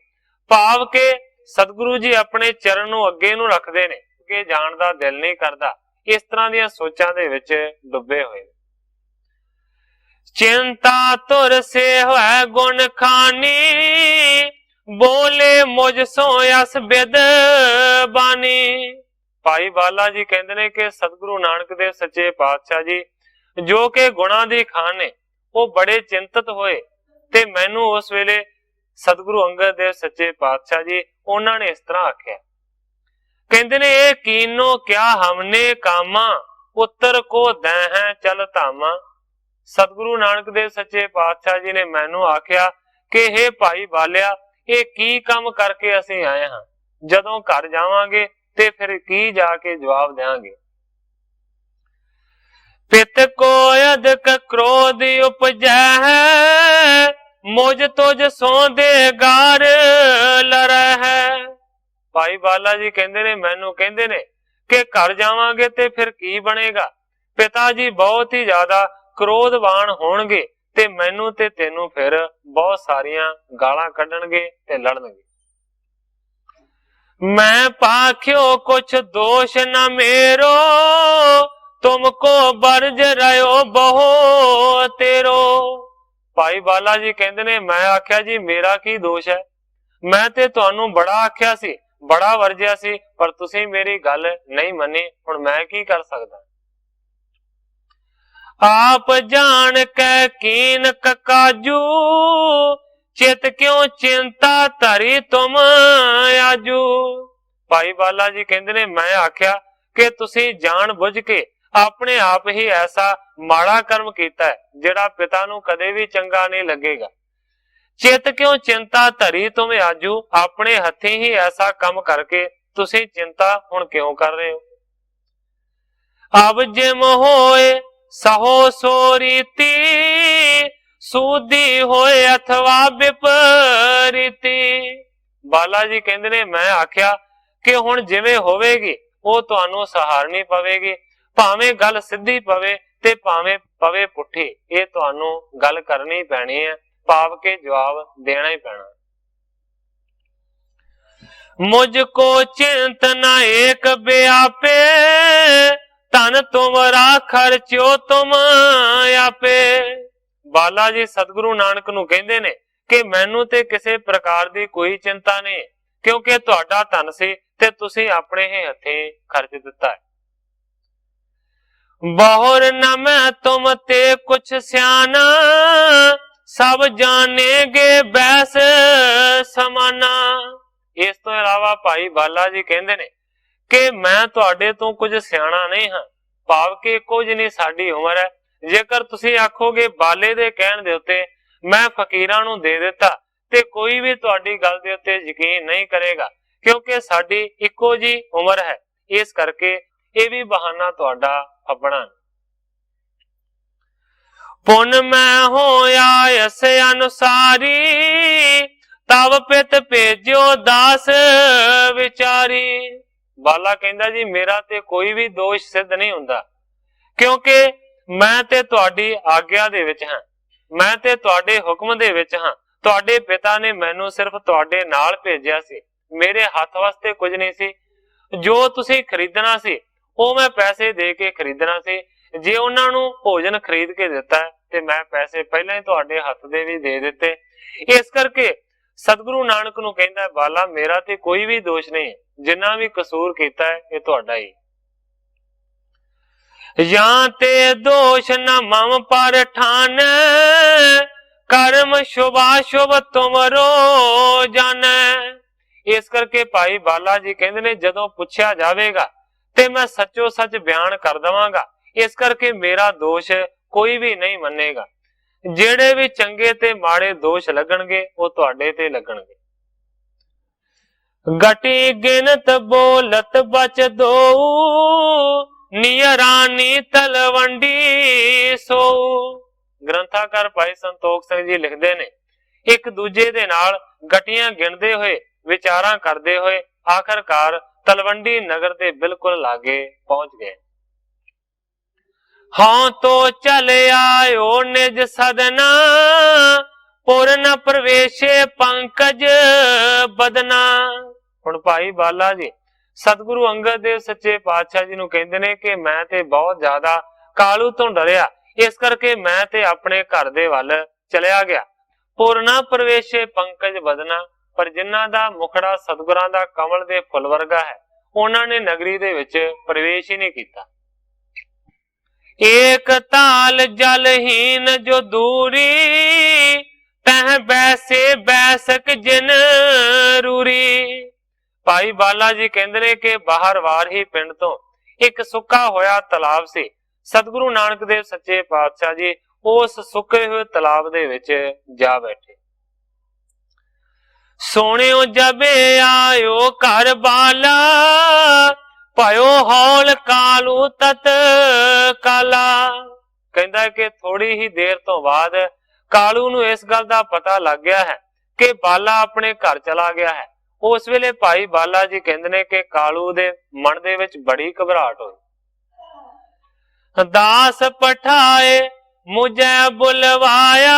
ਭਾਵ ਕਿ ਸਤਿਗੁਰੂ ਜੀ ਆਪਣੇ ਚਰਨ ਨੂੰ ਅੱਗੇ ਨੂੰ ਰੱਖਦੇ ਨੇ, ਅੱਗੇ ਜਾਣ ਦਾ ਦਿਲ ਨਹੀਂ ਕਰਦਾ, ਇਸ ਤਰ੍ਹਾਂ ਦੀਆਂ ਸੋਚਾਂ ਦੇ ਵਿੱਚ ਡੁੱਬੇ ਹੋਏ ਨੇ। ਚਿੰਤਾ ਤੁਰ ਸੇ ਹੋਇ ਗੁਣ ਖਾਨੀ, ਬੋਲੇ ਮੁਝ ਸੋ ਅਸ ਬਿਦ ਬਾਣੀ। ਭਾਈ ਬਾਲਾ ਜੀ ਕਹਿੰਦੇ ਨੇ ਕਿ ਸਤਿਗੁਰੂ ਨਾਨਕ ਦੇਵ ਸੱਚੇ ਪਾਤਸ਼ਾਹ ਜੀ ਜੋ ਕਿ ਗੁਣਾਂ ਦੀ ਖਾਨ ਨੇ, ਉਹ ਬੜੇ ਚਿੰਤਤ ਹੋਏ ਤੇ ਮੈਨੂੰ ਉਸ ਵੇਲੇ ਸਤਿਗੁਰੂ ਅੰਗਦ ਦੇਵ ਸੱਚੇ ਪਾਤਸ਼ਾਹ ਜੀ ਉਹਨਾਂ ਨੇ ਇਸ ਤਰ੍ਹਾਂ ਆਖਿਆ, ਕਹਿੰਦੇ ਨੇ ਇਹ ਕੀਨੋ ਕਿਆ ਹਮਨੇ ਕਾਮਾ, ਉੱਤਰ ਕੋ ਦੈ ਹੈ ਚਲ ਧਾਮਾ। ਸਤਿਗੁਰੂ ਨਾਨਕ ਦੇਵ ਸੱਚੇ ਪਾਤਸ਼ਾਹ ਜੀ ਨੇ ਮੈਨੂੰ ਆਖਿਆ ਕਿ ਇਹ ਭਾਈ ਬਾਲਿਆ, ਇਹ ਕੀ ਕੰਮ ਕਰਕੇ ਅਸੀਂ ਆਏ ਹਾਂ, ਜਦੋਂ ਘਰ ਜਾਵਾਂਗੇ ਤੇ ਫਿਰ ਕੀ ਜਾ ਕੇ ਜਵਾਬ ਦੇਵਾਂਗੇ। ਪਿਤ ਕੋ ਅਧਿਕ ਕ੍ਰੋਧ ਉਪਜੈ ਹੈ, ਮੁਝ ਤੁਝ ਸੋ ਦੇ ਗਾਰ ਲਰੈ ਹੈ। ਭਾਈ ਬਾਲਾ ਜੀ ਕਹਿੰਦੇ ਨੇ, ਮੈਨੂੰ ਕਹਿੰਦੇ ਨੇ ਕਿ ਘਰ ਜਾਵਾਂਗੇ ਤੇ ਫਿਰ ਕੀ ਬਣੇਗਾ। ਪਿਤਾ ਜੀ ਬਹੁਤ ਹੀ ਜ਼ਿਆਦਾ ਕ੍ਰੋਧਵਾਨ ਹੋਣਗੇ ਤੇ ਮੈਨੂੰ ਤੇ ਤੈਨੂੰ ਫਿਰ ਬਹੁਤ ਸਾਰੀਆਂ ਗਾਲਾਂ ਕੱਢਣਗੇ ਤੇ ਲੜਨਗੇ। ਮੈਂ ਪਾਖਿਓ ਕੁਛ ਦੋਸ਼ ਨਾ ਮੇਰੋ, ਤੁਮਕੋ ਬਰਜ ਰਿਓ ਬਹੁ ਤੇਰੋ। ਭਾਈ ਬਾਲਾ ਜੀ ਕਹਿੰਦੇ ਨੇ, ਮੈਂ ਆਖਿਆ ਜੀ ਮੇਰਾ ਕੀ ਦੋਸ਼ ਹੈ, ਮੈਂ ਤੇ ਤੁਹਾਨੂੰ ਬੜਾ ਆਖਿਆ ਸੀ, ਬੜਾ ਵਰਜਿਆ ਸੀ, ਪਰ ਤੁਸੀਂ ਮੇਰੀ ਗੱਲ ਨਹੀਂ ਮੰਨੀ, ਹੁਣ ਮੈਂ ਕੀ ਕਰ ਸਕਦਾ। ਆਪ ਜਾਣ ਕੈ ਕੀਨ ਕਾਜੂ, ਚਿਤ ਕਿਉਂ ਚਿੰਤਾ ਧਰੀ ਤੁਮ ਆਜੂ। ਭਾਈ ਬਾਲਾ ਜੀ ਕਹਿੰਦੇ ਨੇ, ਮੈਂ ਆਖਿਆ ਕਿ ਤੁਸੀਂ ਜਾਣ ਬੁੱਝ ਕੇ ਆਪਣੇ ਆਪ ਹੀ ਐਸਾ ਮਾੜਾ ਕਰਮ ਕੀਤਾ ਹੈ ਜਿਹੜਾ ਪਿਤਾ ਨੂੰ ਕਦੇ ਵੀ ਚੰਗਾ ਨਹੀਂ ਲੱਗੇਗਾ। ਚਿਤ ਕਿਉਂ ਚਿੰਤਾ ਧਰੀ ਤੁਮ ਆਜੂ, ਆਪਣੇ ਹੱਥੀਂ ਹੀ ਐਸਾ ਕੰਮ ਕਰਕੇ ਤੁਸੀਂ ਚਿੰਤਾ ਹੁਣ ਕਿਉਂ ਕਰ ਰਹੇ ਹੋ। ਅਬ ਜਿਮ ਹੋਏ ਸਹੋ ਸੋ ਰੀਤੀ, ਸੂਦੀ ਹੋਏ ਅਥਵਾ ਵਿਪਰੀਤੀ। ਬਾਲਾ ਜੀ ਕਹਿੰਦੇ ਨੇ, ਮੈਂ ਆਖਿਆ ਕਿ ਹੁਣ ਜਿਵੇਂ ਹੋਵੇਗੀ ਉਹ ਤੁਹਾਨੂੰ ਸਹਾਰਨੀ ਪਵੇਗੀ, ਭਾਵੇਂ ਗੱਲ ਸਿੱਧੀ ਪਵੇ ਤੇ ਭਾਵੇਂ ਪਵੇ ਪੁੱਠੀ, ਇਹ ਤੁਹਾਨੂੰ ਗੱਲ ਕਰਨੀ ਪੈਣੀ ਹੈ, ਭਾਵ ਕੇ ਜਵਾਬ ਦੇਣਾ ਹੀ ਪੈਣਾ। ਮੁਝ ਕੋ ਚਿੰਤ ਨਾ ਏਕ ਬਿਆਪੇ, ਧਨ ਤੁਮਰਾ ਖਰਚਿਓ ਤੁਮ ਆਪੇ। ਬਾਲਾ ਜੀ ਸਤਿਗੁਰੂ ਨਾਨਕ ਨੂੰ ਕਹਿੰਦੇ ਨੇ ਕਿ ਮੈਨੂੰ ਤੇ ਕਿਸੇ ਪ੍ਰਕਾਰ ਦੀ ਕੋਈ ਚਿੰਤਾ ਨਹੀਂ, ਕਿਉਂਕਿ ਤੁਹਾਡਾ ਧਨ ਸੀ ਤੇ ਤੁਸੀਂ ਆਪਣੇ ਹੀ ਹੱਥੀਂ ਖਰਚ ਦਿੱਤਾ ਹੈ। ਬਹੁਰ ਨ ਮੈਂ ਤੁਮ ਤੇ ਕੁਛ ਸਿਆਣਾ, ਸਭ ਜਾਣੇਗੇ ਬੈਸ ਸਮਾਨਾ। ਇਸ ਤੋਂ ਇਲਾਵਾ ਭਾਈ ਬਾਲਾ ਜੀ ਕਹਿੰਦੇ ਨੇ ਕਿ ਮੈਂ ਤੁਹਾਡੇ ਤੋਂ ਕੁਝ ਸਿਆਣਾ ਨਹੀਂ ਹਾਂ, ਭਾਵ ਕਿ ਕੁਝ ਨਹੀਂ ਸਾਡੀ ਉਮਰ ਹੈ। ਜੇਕਰ ਤੁਸੀਂ ਆਖੋਗੇ ਬਾਲੇ ਦੇ ਕਹਿਣ ਦੇ ਉੱਤੇ ਮੈਂ ਫਕੀਰਾਂ ਨੂੰ ਦੇ ਦਿੱਤਾ ਤੇ ਕੋਈ ਵੀ ਤੁਹਾਡੀ ਗੱਲ ਦੇ ਉੱਤੇ ਯਕੀਨ ਨਹੀਂ ਕਰੇਗਾ, ਕਿਉਂਕਿ ਸਾਡੀ ਇੱਕੋ ਜੀ ਉਮਰ ਹੈ। ਇਸ ਕਰਕੇ ਇਹ ਵੀ ਬਹਾਨਾ ਤੁਹਾਡਾ ਆਪਣਾ। ਪੁੰਨ ਮੈਂ ਹੋਇਆ ਇਸ ਅਨੁਸਾਰੀ, ਤਵ ਪਿਤ ਭੇਜਿਓ ਦਾਸ ਵਿਚਾਰੀ। ਬਾਲਾ ਕਹਿੰਦਾ ਜੀ ਮੇਰਾ ਤੇ ਕੋਈ ਵੀ ਦੋਸ਼ ਸਿੱਧ ਨਹੀਂ ਹੁੰਦਾ, ਕਿਉਂਕਿ ਮੈਂ ਤੇ ਤੁਹਾਡੀ ਆਗਿਆ ਦੇ ਵਿੱਚ ਹਾਂ, ਮੈਂ ਤੇ ਤੁਹਾਡੇ ਹੁਕਮ ਦੇ ਵਿੱਚ ਹਾਂ। ਤੁਹਾਡੇ ਪਿਤਾ ਨੇ ਮੈਨੂੰ ਸਿਰਫ ਤੁਹਾਡੇ ਨਾਲ ਭੇਜਿਆ ਸੀ, ਮੇਰੇ ਹੱਥ ਵਾਸਤੇ ਕੁਝ ਨਹੀਂ ਸੀ। ਜੋ ਤੁਸੀਂ ਖਰੀਦਣਾ ਸੀ ਉਹ ਮੈਂ ਪੈਸੇ ਦੇ ਕੇ ਖਰੀਦਣਾ ਸੀ। ਜੇ ਉਹਨਾਂ ਨੂੰ ਭੋਜਨ ਖਰੀਦ ਕੇ ਦਿੱਤਾ ਤੇ ਮੈਂ ਪੈਸੇ ਪਹਿਲਾਂ ਹੀ ਤੁਹਾਡੇ ਹੱਥ ਦੇ ਵੀ ਦੇ ਦਿੱਤੇ। ਇਸ ਕਰਕੇ ਸਤਿਗੁਰੂ ਨਾਨਕ ਨੂੰ ਕਹਿੰਦਾ ਬਾਲਾ ਮੇਰਾ ਤੇ ਕੋਈ ਵੀ ਦੋਸ਼ ਨਹੀਂ, ਜਿੰਨਾ ਵੀ ਕਸੂਰ ਕੀਤਾ ਹੈ ਇਹ ਤੁਹਾਡਾ ਹੀ। ਜਾਂ ਤੇ ਦੋਸ਼ ਨਾ ਮਮ ਪਰ ਠਾਨ, ਕਰਮ ਸ਼ੁਭਾ ਸ਼ੁਭ ਤੁਮਰੋ ਜਾਣੈ। ਇਸ ਕਰਕੇ ਭਾਈ ਬਾਲਾ ਜੀ ਕਹਿੰਦੇ ਨੇ ਜਦੋਂ ਪੁੱਛਿਆ ਜਾਵੇਗਾ ਤੇ ਮੈਂ ਸੱਚੋ ਸੱਚ ਬਿਆਨ ਕਰ ਦਵਾਂਗਾ। ਇਸ ਕਰਕੇ ਮੇਰਾ ਦੋਸ਼ ਕੋਈ ਵੀ ਨਹੀਂ ਮੰਨੇਗਾ। ਜਿਹੜੇ ਵੀ ਚੰਗੇ ਤੇ ਮਾੜੇ ਦੋਸ਼ ਲੱਗਣਗੇ ਉਹ ਤੁਹਾਡੇ ਤੇ ਲੱਗਣਗੇ। ਗਟੀ ਗਿਣਤ ਬੋਲਤ ਬਚ ਦੋ, ਨਿਯਰਾਨੀ ਤਲਵੰਡੀ ਸੋ। ਗ੍ਰੰਥਾਕਾਰ ਭਾਈ ਸੰਤੋਖ ਸਿੰਘ ਜੀ ਲਿਖਦੇ ਨੇ ਇੱਕ ਦੂਜੇ ਦੇ ਨਾਲ ਗਟੀਆਂ ਗਿਣਦੇ ਹੋਏ ਵਿਚਾਰਾਂ ਕਰਦੇ ਹੋਏ ਆਖਰਕਾਰ ਤਲਵੰਡੀ ਨਗਰ ਦੇ ਬਿਲਕੁਲ ਲਾਗੇ ਪਹੁੰਚ ਗਏ। ਹਾਂ ਤੋ ਚਲ ਆਇਓ ਨਿਜ ਸਦਨਾ, ਪੁਰਨ ਪ੍ਰਵੇਸ਼ੇ ਪੰਕਜ ਬਦਨਾ। ਹੁਣ ਭਾਈ ਬਾਲਾ ਜੀ ਸਤਿਗੁਰੂ ਅੰਗਦ ਦੇਵ ਸੱਚੇ ਪਾਤਸ਼ਾਹ ਜੀ ਨੂੰ ਕਹਿੰਦੇ ਨੇ ਕਿ ਮੈਂ ਤੇ ਬਹੁਤ ਜ਼ਿਆਦਾ ਕਾਲੂ ਤੋਂ ਡਰਿਆ, ਇਸ ਕਰਕੇ ਮੈਂ ਤੇ ਆਪਣੇ ਘਰ ਦੇ ਵੱਲ ਚਲਿਆ ਗਿਆ। ਪੁਰਨਾ ਪ੍ਰਵੇਸ਼ੇ ਪੰਕਜ ਬਦਨਾ, ਪਰ ਜਿਨ੍ਹਾਂ ਦਾ ਮੁਖੜਾ ਸਤਿਗੁਰਾਂ ਦਾ ਕਮਲ ਦੇ ਫੁੱਲ ਵਰਗਾ ਹੈ ਉਹਨਾਂ ਨੇ ਨਗਰੀ ਦੇ ਵਿੱਚ ਪ੍ਰਵੇਸ਼ ਹੀ ਨਹੀਂ ਕੀਤਾ। ਏਕ ਤਾਲ ਜਲਹੀਨ ਜੋ ਦੂਰੀ, ਤਹ ਬੈਸੇ ਬੈਸਕ ਜਿਨ ਰੂਰੀ। ਭਾਈ ਬਾਲਾ ਜੀ ਕਹਿੰਦੇ ਨੇ ਕਿ ਬਾਹਰ ਵਾਰ ਹੀ ਪਿੰਡ ਤੋਂ ਇੱਕ ਸੁੱਕਾ ਹੋਇਆ ਤਲਾਬ ਸੀ। ਸਤਿਗੁਰੂ ਨਾਨਕ ਦੇਵ ਸੱਚੇ ਪਾਤਸ਼ਾਹ ਜੀ ਉਸ ਸੁੱਕੇ ਹੋਏ ਤਲਾਬ ਦੇ ਵਿੱਚ ਜਾ ਬੈਠੇ। ਸੋਹਣਿਓ ਜਬੇ ਆਇਓ ਘਰ ਬਾਲਾ, ਭਇਓ ਹੌਲ ਕਾਲੂ ਤਤ ਕਾਲਾ। ਕਹਿੰਦਾ ਕਿ ਥੋੜੀ ਹੀ ਦੇਰ ਤੋਂ ਬਾਅਦ ਕਾਲੂ ਨੂੰ ਇਸ ਗੱਲ ਦਾ ਪਤਾ ਲੱਗ ਗਿਆ ਹੈ ਕਿ ਬਾਲਾ ਆਪਣੇ ਘਰ ਚਲਾ ਗਿਆ ਹੈ। ਉਸ ਵੇਲੇ ਭਾਈ ਬਾਲਾ ਜੀ ਕਹਿੰਦੇ ਨੇ ਕਿ ਕਾਲੂ ਦੇ ਮਨ ਦੇ ਵਿੱਚ ਬੜੀ ਘਬਰਾਹਟ ਹੋਈ। ਦਾਸ ਪਠਾਏ ਮੁਝੇ ਬੁਲਵਾਇਆ,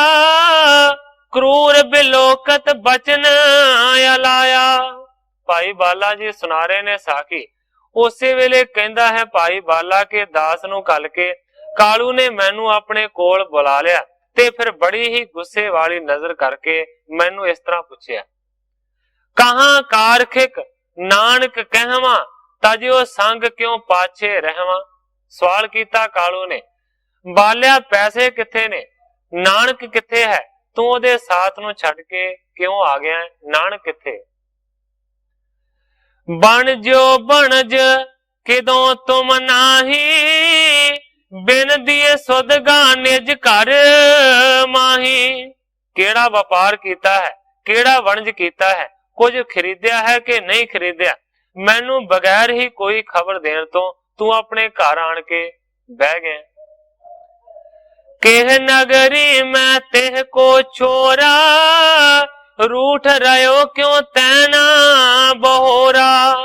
ਕਰੂਰ ਬਿਲੋਕਤ ਬਚਨ ਅਲਾਇਆ। ਭਾਈ ਬਾਲਾ ਜੀ ਸੁਣਾ ਰਹੇ ਨੇ ਸਾਖੀ। ਉਸੇ ਵੇਲੇ ਕਹਿੰਦਾ ਹੈ ਭਾਈ ਬਾਲਾ ਕਿ ਦਾਸ ਨੂੰ ਘੱਲ ਕੇ ਕਾਲੂ ਨੇ ਮੈਨੂੰ ਆਪਣੇ ਕੋਲ ਬੁਲਾ ਲਿਆ ਤੇ ਫਿਰ ਬੜੀ ਹੀ ਗੁੱਸੇ ਵਾਲੀ ਨਜ਼ਰ ਕਰਕੇ ਮੈਨੂੰ ਇਸ ਤਰ੍ਹਾਂ ਪੁੱਛਿਆ, ਕਹਾਂ ਕਾਰਖਿਕ ਨਾਨਕ ਕਹਿਵਾਂ, ਤਜਿਓ ਸੰਗ ਕਿਉਂ ਪਾਛੇ ਰਹਿਵਾਂ। ਸਵਾਲ ਕੀਤਾ ਕਾਲੂ ਨੇ, ਬਾਲਿਆ ਪੈਸੇ ਕਿੱਥੇ ਨੇ, ਨਾਨਕ ਕਿੱਥੇ ਹੈ, ਤੂੰ ਉਹਦੇ ਸਾਥ ਨੂੰ ਛੱਡ ਕੇ ਕਿਉਂ ਆ ਗਿਆ, ਨਾਨਕ ਕਿੱਥੇ। ਬਣ ਜੋ ਬਣਜ ਕਿਦੋਂ ਤੁਮ ਨਾਹੀ, ਬਿਨ ਦੀਏ ਸੁਦਗਾ ਨਿਜ ਘਰ ਮਾਹੀ। ਕਿਹੜਾ ਵਪਾਰ ਕੀਤਾ ਹੈ, ਕਿਹੜਾ ਵਣਜ ਕੀਤਾ ਹੈ, ਕੁਝ ਖਰੀਦਿਆ ਹੈ ਕਿ ਨਹੀਂ ਖਰੀਦਿਆ, ਮੈਨੂੰ ਬਗੈਰ ਹੀ ਕੋਈ ਖਬਰ ਦੇਣ ਤੋਂ ਤੂੰ ਆਪਣੇ ਘਰ ਆਣ ਕੇ ਬਹਿ ਗਿਆ। ਕਿਹ ਨਗਰੀ ਮੈਂ ਤਿਹ ਕੋ ਛੋਰਾ, ਰੂਠ ਰਿਓ ਕਿਉਂ ਤੈਨਾ ਬਹੋਰਾ।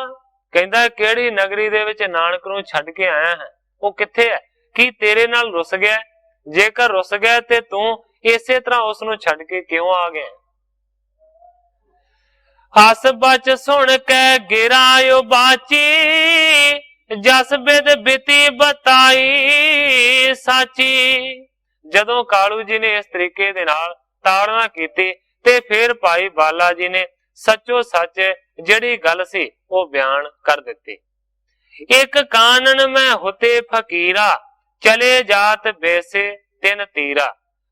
ਕਹਿੰਦਾ ਕਿਹੜੀ ਨਗਰੀ ਦੇ ਵਿੱਚ ਨਾਨਕ ਨੂੰ ਛੱਡ ਕੇ ਆਇਆ ਹੈ, ਉਹ ਕਿੱਥੇ ਹੈ, ਕੀ ਤੇਰੇ ਨਾਲ ਰੁੱਸ ਗਿਆ, ਜੇਕਰ ਰੁੱਸ ਗਿਆ ਤੇ ਤੂੰ ਇਸੇ ਤਰ੍ਹਾਂ ਉਸ ਨੂੰ ਛੱਡ ਕੇ ਕਿਉਂ ਆ ਗਿਆ। ਹਸ ਬਚ ਸੁਣ ਕੇ ਗਿਰਾਇਓ ਬਾਚੀ, ਜਸ ਬਿਦ ਬਿਤੀ ਬਤਾਈ ਸਾਚੀ। ਜਦੋਂ ਕਾਲੂ ਜੀ ਨੇ ਇਸ ਤਰੀਕੇ ਦੇ ਨਾਲ ਤਾੜਨਾ ਕੀਤੀ ਤੇ ਫਿਰ ਭਾਈ ਬਾਲਾ ਜੀ ਨੇ ਸੱਚੋ ਸੱਚ ਜਿਹੜੀ ਗੱਲ ਸੀ ਉਹ ਬਿਆਨ ਕਰ ਦਿੱਤੀ। ਇੱਕ ਕਾਨਨ ਮੈਂ ਹੁਤੇ ਫਕੀਰਾ, ਚਲੇ ਜਾਤ ਬੈਸੇ ਤਿੰਨ ਤੀਰਾ।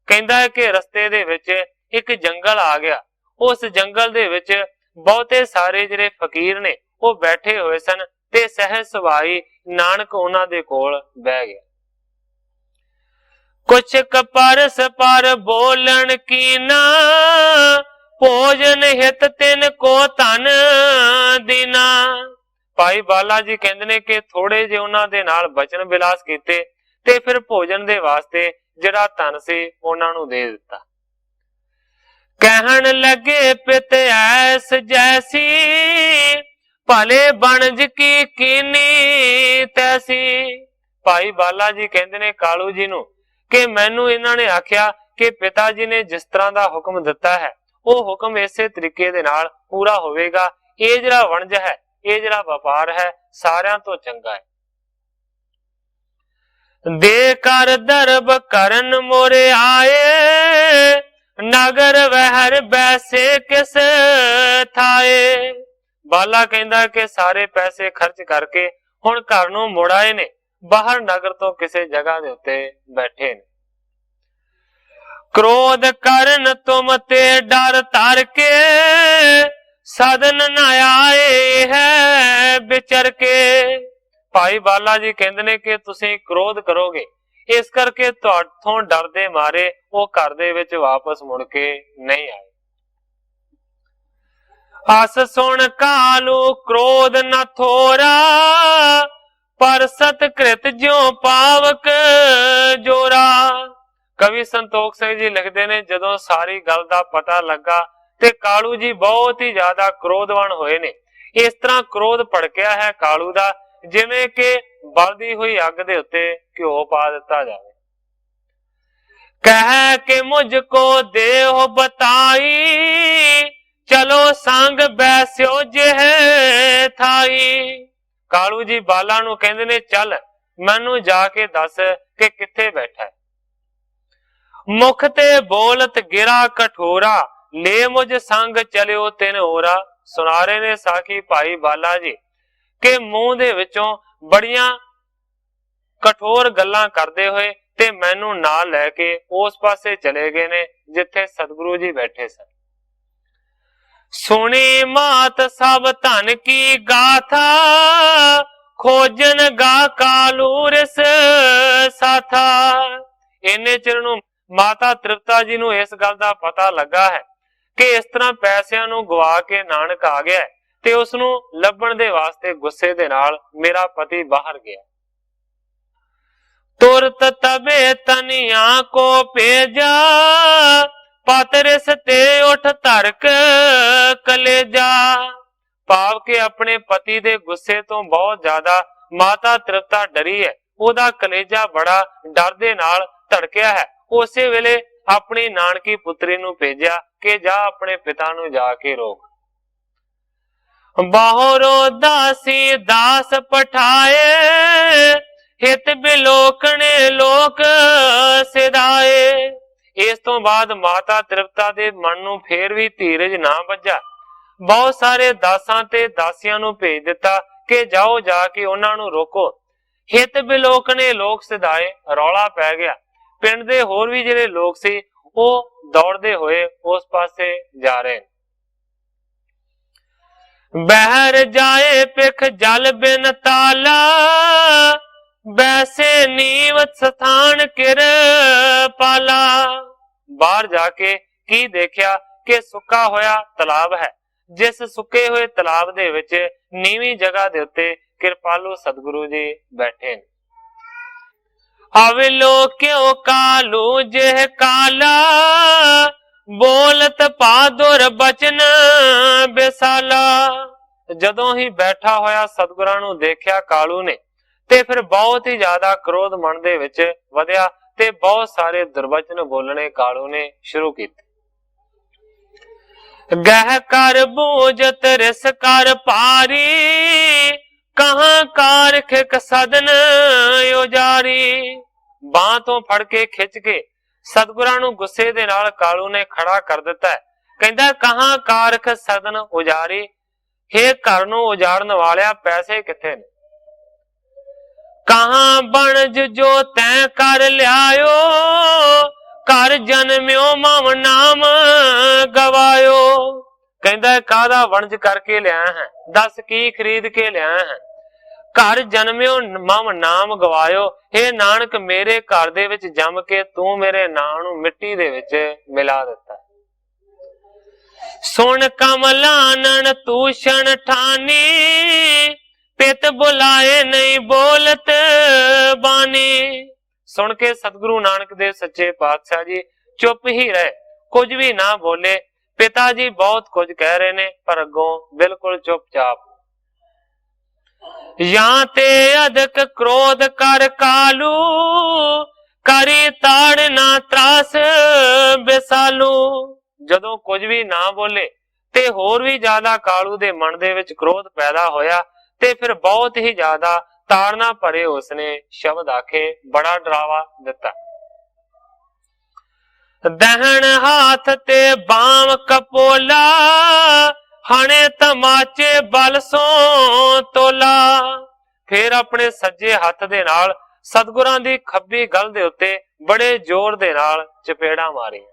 ਕਹਿੰਦਾ ਹੈ ਕਿ ਰਸਤੇ ਦੇ ਵਿੱਚ ਇੱਕ ਜੰਗਲ ਆ ਗਿਆ। ਉਸ ਜੰਗਲ ਦੇ ਵਿੱਚ ਬਹੁਤੇ ਸਾਰੇ ਜਿਹੜੇ ਫਕੀਰ ਨੇ ਉਹ ਬੈਠੇ ਹੋਏ ਸਨ ਤੇ ਸਹਿਜ ਸੁਭਾਈ ਨਾਨਕ ਉਹਨਾਂ ਦੇ ਕੋਲ ਬਹਿ ਗਿਆ। ਕੁਛ ਕਪਰਸ ਪਰ ਬੋਲਣ ਕੀ ਨਾ, ਭੋਜਨ ਹਿਤ ਤਿਨ ਕੋ ਧਨ ਦੀਨਾ। ਭਾਈ ਬਾਲਾ ਜੀ ਕਹਿੰਦੇ ਨੇ ਕਿ ਥੋੜੇ ਜਿਹੇ ਉਹਨਾਂ ਦੇ ਨਾਲ ਬਚਨ ਵਿਲਾਸ ਕੀਤੇ ਤੇ ਫਿਰ ਭੋਜਨ ਦੇ ਵਾਸਤੇ ਜਿਹੜਾ ਧਨ ਸੀ ਉਹਨਾਂ ਨੂੰ ਦੇ ਦਿੱਤਾ। ਕਹਿਣ ਲੱਗੇ ਪਿਤ ਐਸ ਜੈਸੀ, ਭਲੇ ਬਣਜ ਕੀ ਕੀਨੀ ਤੈਸੀ। ਭਾਈ ਬਾਲਾ ਜੀ ਕਹਿੰਦੇ ਨੇ ਕਾਲੂ ਜੀ ਨੂੰ ਕਿ ਮੈਨੂੰ ਇਹਨਾਂ ਨੇ ਆਖਿਆ ਕਿ ਪਿਤਾ ਜੀ ਨੇ ਜਿਸ ਤਰ੍ਹਾਂ ਦਾ ਹੁਕਮ ਦਿੱਤਾ ਹੈ ਉਹ ਹੁਕਮ ਇਸੇ ਤਰੀਕੇ ਦੇ ਨਾਲ ਪੂਰਾ ਹੋਵੇਗਾ। ਇਹ ਜਿਹੜਾ ਵਣਜ ਹੈ, ਇਹ ਜਿਹੜਾ ਵਪਾਰ ਹੈ, ਸਾਰਿਆਂ ਤੋਂ ਚੰਗਾ ਹੈ। ਦੇ ਕਰ ਦਰਬ ਕਰਨ ਮੋਰੇ ਆਏ, ਨਗਰ ਵਹਿਰ ਬੈਸੇ ਕਿਸ ਥਾਏ। ਬਾਲਾ ਕਹਿੰਦਾ ਕਿ ਸਾਰੇ ਪੈਸੇ ਖਰਚ ਕਰਕੇ ਹੁਣ ਘਰ ਨੂੰ ਮੁੜ ਆਏ ਨੇ, ਬਾਹਰ ਨਗਰ ਤੋਂ ਕਿਸੇ ਜਗ੍ਹਾ ਦੇ ਉੱਤੇ ਬੈਠੇ ਨੇ। ਕ੍ਰੋਧ ਕਰਨ ਤੁਮ ਤੇ ਡਰ ਧਰ ਕੇ, ਸਦਨ ਨ ਆਏ ਹੈ ਵਿਚਰ ਕੇ। ਭਾਈ ਬਾਲਾ ਜੀ ਕਹਿੰਦੇ ਨੇ ਕਿ ਤੁਸੀਂ ਕ੍ਰੋਧ ਕਰੋਗੇ, ਇਸ ਕਰਕੇ ਤੁਹਾਡੇ ਡਰਦੇ ਮਾਰੇ ਉਹ ਘਰ ਦੇ ਵਿੱਚ ਵਾਪਸ ਮੁੜ ਕੇ ਨਹੀਂ ਆਏ। ਅਸ ਸੁਣ ਕਾਲੂ ਕ੍ਰੋਧ ਨ ਥੋਰਾ, ਪਰ ਸਤਕ੍ਰਿਤ ਜਿਉ ਪਾਵਕ ਜੋਰਾ। ਕਵੀ ਸੰਤੋਖ ਸਿੰਘ ਜੀ ਲਿਖਦੇ ਨੇ ਜਦੋਂ ਸਾਰੀ ਗੱਲ ਦਾ ਪਤਾ ਲੱਗਾ ਤੇ ਕਾਲੂ ਜੀ ਬਹੁਤ ਹੀ ਜ਼ਿਆਦਾ ਕ੍ਰੋਧਵਾਨ ਹੋਏ ਨੇ। ਇਸ ਤਰ੍ਹਾਂ ਕ੍ਰੋਧ ਭੜਕਿਆ ਹੈ ਕਾਲੂ ਦਾ ਜਿਵੇਂ ਕਿ ਬਲਦੀ ਹੋਈ ਅੱਗ ਦੇ ਉੱਤੇ ਘਿਓ ਪਾ ਦਿੱਤਾ ਜਾਵੇ। ਕਹਿ ਕੇ ਮੁਝ ਕੋ ਦੇਹ ਬਤਾਈ, ਚਲੋ ਸੰਗ ਬੈਸਿਓ ਜਿਹ ਥਾਈ। ਕਾਲੂ ਜੀ ਬਾਲਾ ਨੂੰ ਕਹਿੰਦੇ ਨੇ ਚੱਲ ਮੈਨੂੰ ਜਾ ਕੇ ਦੱਸ ਕਿ ਕਿੱਥੇ ਬੈਠਾ ਹੈ। ਮੁਖ ਤੇ ਬੋਲਤ ਗਿਰਾ ਕਠੋਰਾ, ਲੈ ਮੁਝ ਸੰਗ ਚਲਿਓ ਤਿਨ ਹੋਰਾ। ਸੁਣਾ ਰਹੇ ਨੇ ਸਾਖੀ ਭਾਈ ਬਾਲਾ ਜੀ ਕਿ ਮੂੰਹ ਦੇ ਵਿੱਚੋਂ ਬੜੀਆਂ ਕਠੋਰ ਗੱਲਾਂ ਕਰਦੇ ਹੋਏ ਤੇ ਮੈਨੂੰ ਨਾਲ ਲੈ ਕੇ ਉਸ ਪਾਸੇ ਚਲੇ ਗਏ ਨੇ ਜਿੱਥੇ ਸਤਿਗੁਰੂ ਜੀ ਬੈਠੇ ਸਨ। ਸੁਣੀ ਮਾਤ ਸਭ ਧਨ ਕੀ ਗਾਥਾ, ਖੋਜਨ ਗਾ ਕਾਲੂ ਰਿਸ ਸਾਥਾ। ਇੰਨੇ ਚਿਰ ਨੂੰ ਮਾਤਾ ਤ੍ਰਿਪਤਾ ਜੀ ਨੂੰ ਇਸ ਗੱਲ ਦਾ ਪਤਾ ਲੱਗਾ ਹੈ ਕਿ ਇਸ ਤਰ੍ਹਾਂ ਪੈਸਿਆਂ ਨੂੰ ਗਵਾ ਕੇ ਨਾਨਕ ਆ ਗਿਆ ਤੇ ਉਸ ਨੂੰ ਲੱਭਣ ਦੇ ਵਾਸਤੇ ਗੁੱਸੇ ਦੇ ਨਾਲ ਮੇਰਾ ਪਤੀ ਬਾਹਰ ਗਿਆ। ਤੁਰਤ ਤਬੇ ਤਨੀਆਂ ਕੋ ਭੇਜਾ, ਪਤਰਿਸ ਤੇ ਉਠ ਧਰਕ ਕਲੇਜਾ। ਭਾਵ ਕਿ ਆਪਣੇ ਪਤੀ ਦੇ ਗੁੱਸੇ ਤੋਂ ਬਹੁਤ ਜ਼ਿਆਦਾ ਮਾਤਾ ਤ੍ਰਿਪਤਾ ਡਰੀ ਹੈ, ਉਹਦਾ ਕਲੇਜਾ ਬੜਾ ਡਰ ਦੇ ਨਾਲ ਧੜਕਿਆ ਹੈ। ਉਸੇ ਵੇਲੇ ਆਪਣੀ ਨਾਨਕੀ ਪੁੱਤਰੀ ਨੂੰ ਭੇਜਿਆ ਕਿ ਜਾ ਆਪਣੇ ਪਿਤਾ ਨੂੰ ਜਾ ਕੇ ਰੋਕ। ਬਾਹਰੋ ਦਾਸੀ ਦਾਸ ਪਠਾਏ, ਹਿਤ ਬਿਲੋਕਣੇ ਲੋਕ ਸਿਧਾਏ। ਇਸ ਤੋਂ ਬਾਅਦ ਮਾਤਾ ਤ੍ਰਿਪਤਾ ਦੇ ਮਨ ਨੂੰ ਫੇਰ ਵੀ ਧੀਰਜ ਨਾ ਵੱਜਾ। ਬਹੁਤ ਸਾਰੇ ਦਾਸਾਂ ਤੇ ਦਾਸੀਆਂ ਨੂੰ ਭੇਜ ਦਿੱਤਾ ਕਿ ਜਾਓ ਜਾ ਕੇ ਉਹਨਾਂ ਨੂੰ ਰੋਕੋ। ਹਿਤ ਬਿਲੋਕਣੇ ਲੋਕ ਸਿਧਾਏ, ਰੌਲਾ ਪੈ ਗਿਆ। ਪਿੰਡ ਦੇ ਹੋਰ ਵੀ ਜਿਹੜੇ ਲੋਕ ਸੀ ਉਹ ਦੌੜਦੇ ਹੋਏ ਉਸ ਪਾਸੇ ਜਾ ਰਹੇ। ਬਹਿਰ ਜਾਏ ਪਿਖ ਜਲ ਬਿਨ ਤਾਲਾ, ਬੈਸੇ ਨੀਵਤ ਸਥਾਨ ਕਿਰ ਪਾਲਾ। ਬਾਹਰ ਜਾ ਕੇ ਕੀ ਦੇਖਿਆ ਕਿ ਸੁੱਕਾ ਹੋਇਆ ਤਲਾਬ ਹੈ। ਜਿਸ ਸੁੱਕੇ ਹੋਏ ਤਲਾਬ ਦੇ ਵਿੱਚ ਨੀਵੀਂ ਜਗ੍ਹਾ ਦੇ ਉੱਤੇ ਕਿਰਪਾਲੂ ਸਤਿਗੁਰੂ ਜੀ ਬੈਠੇ ਨੇ। ਅਵਲੋਕਿਓ ਕਾਲੂ ਜਿਹ ਕਾਲਾ, ਬੋਲਤ ਪਾਦੁਰ ਬਚਨ ਬਿਸਾਲਾ। ਜਦੋਂ ਹੀ ਬੈਠਾ ਹੋਇਆ ਸਤਿਗੁਰਾਂ ਨੂੰ ਦੇਖਿਆ ਕਾਲੂ ਨੇ ਤੇ ਫਿਰ ਬਹੁਤ ਹੀ ਜ਼ਿਆਦਾ ਕ੍ਰੋਧ ਮਨ ਦੇ ਵਿੱਚ ਵਧਿਆ ਤੇ ਬਹੁਤ ਸਾਰੇ ਦੁਰਵਚਨ ਬੋਲਣੇ ਕਾਲੂ ਨੇ ਸ਼ੁਰੂ ਕੀਤੇ। ਗਹਿ ਕਰ ਬੂਝਤ ਰਿਸ ਕਰ ਪਾਰੀ, ਕਹਾਂ ਕਾਰਖ ਸਦਨ ਉਜਾਰੀ। ਬਾਂਹ ਤੋਂ ਫੜ ਕੇ ਖਿੱਚ ਕੇ ਸਤਿਗੁਰਾਂ ਨੂੰ ਗੁੱਸੇ ਦੇ ਨਾਲ ਕਾਲੂ ਨੇ ਖੜਾ ਕਰ ਦਿੱਤਾ। ਕਹਿੰਦਾ ਕਹਾਂ ਕਾਰਖ ਸਦਨ ਉਜਾਰੀ, ਹੇ ਘਰ ਨੂੰ ਉਜਾੜਨ ਵਾਲਿਆ ਪੈਸੇ ਕਿੱਥੇ ਨੇ? ਕਹਾਂ ਬਣਜ ਜੋ ਤੈਂ ਕਰ ਲਿਆਇਓ, ਘਰ ਜਨਮਿਓ ਮਮ ਨਾਮ ਗਵਾਇਓ। ਕਹਿੰਦਾ ਕਾਹਦਾ ਵਣਜ ਕਰਕੇ ਲਿਆ ਹੈ, ਦੱਸ ਕੀ ਖਰੀਦ ਕੇ ਲਿਆ ਹੈ? ਘਰ ਜਨਮਿਓ ਮਮ ਨਾਮ ਗਵਾਇਓ। ਇਹ ਨਾਨਕ ਮੇਰੇ ਘਰ ਦੇ ਵਿੱਚ ਜੰਮ ਕੇ ਤੂੰ ਮੇਰੇ ਨਾਂ ਨੂੰ ਮਿੱਟੀ ਦੇ ਵਿੱਚ ਮਿਲਾ ਦਿੱਤਾ। सुन कमलानन तूषण ठानी, पित बुलाए नहीं बोलत बानी। सुन के सतगुरु नानक देव सच्चे पातशाह जी चुप ही रहे, कुछ भी ना बोले। पिता जी बहुत कुछ कह रहे ने पर अगों बिल्कुल चुपचाप। या ते अधिक क्रोध कर कालू, करी ताड़ ना त्रास बेसालू। ਜਦੋਂ ਕੁਝ ਵੀ ਨਾ ਬੋਲੇ ਤੇ ਹੋਰ ਵੀ ਜ਼ਿਆਦਾ ਕਾਲੂ ਦੇ ਮਨ ਦੇ ਵਿੱਚ ਕ੍ਰੋਧ ਪੈਦਾ ਹੋਇਆ ਤੇ ਫਿਰ ਬਹੁਤ ਹੀ ਜ਼ਿਆਦਾ ਤਾੜਨਾ ਭਰੇ ਉਸਨੇ ਸ਼ਬਦ ਆਖੇ, ਬੜਾ ਡਰਾਵਾ ਦਿੱਤਾ। ਦਹਣ ਹਾਥ ਤੇ ਬਾਮ ਕਪੋਲਾ, ਹਣੇ ਤਮਾਚੇ ਬਲ ਸੋ ਤੋਲਾ। ਫਿਰ ਆਪਣੇ ਸੱਜੇ ਹੱਥ ਦੇ ਨਾਲ ਸਤਿਗੁਰਾਂ ਦੀ ਖੱਬੀ ਗਲ ਦੇ ਉੱਤੇ ਬੜੇ ਜ਼ੋਰ ਦੇ ਨਾਲ ਚਪੇੜਾਂ ਮਾਰੀਆਂ।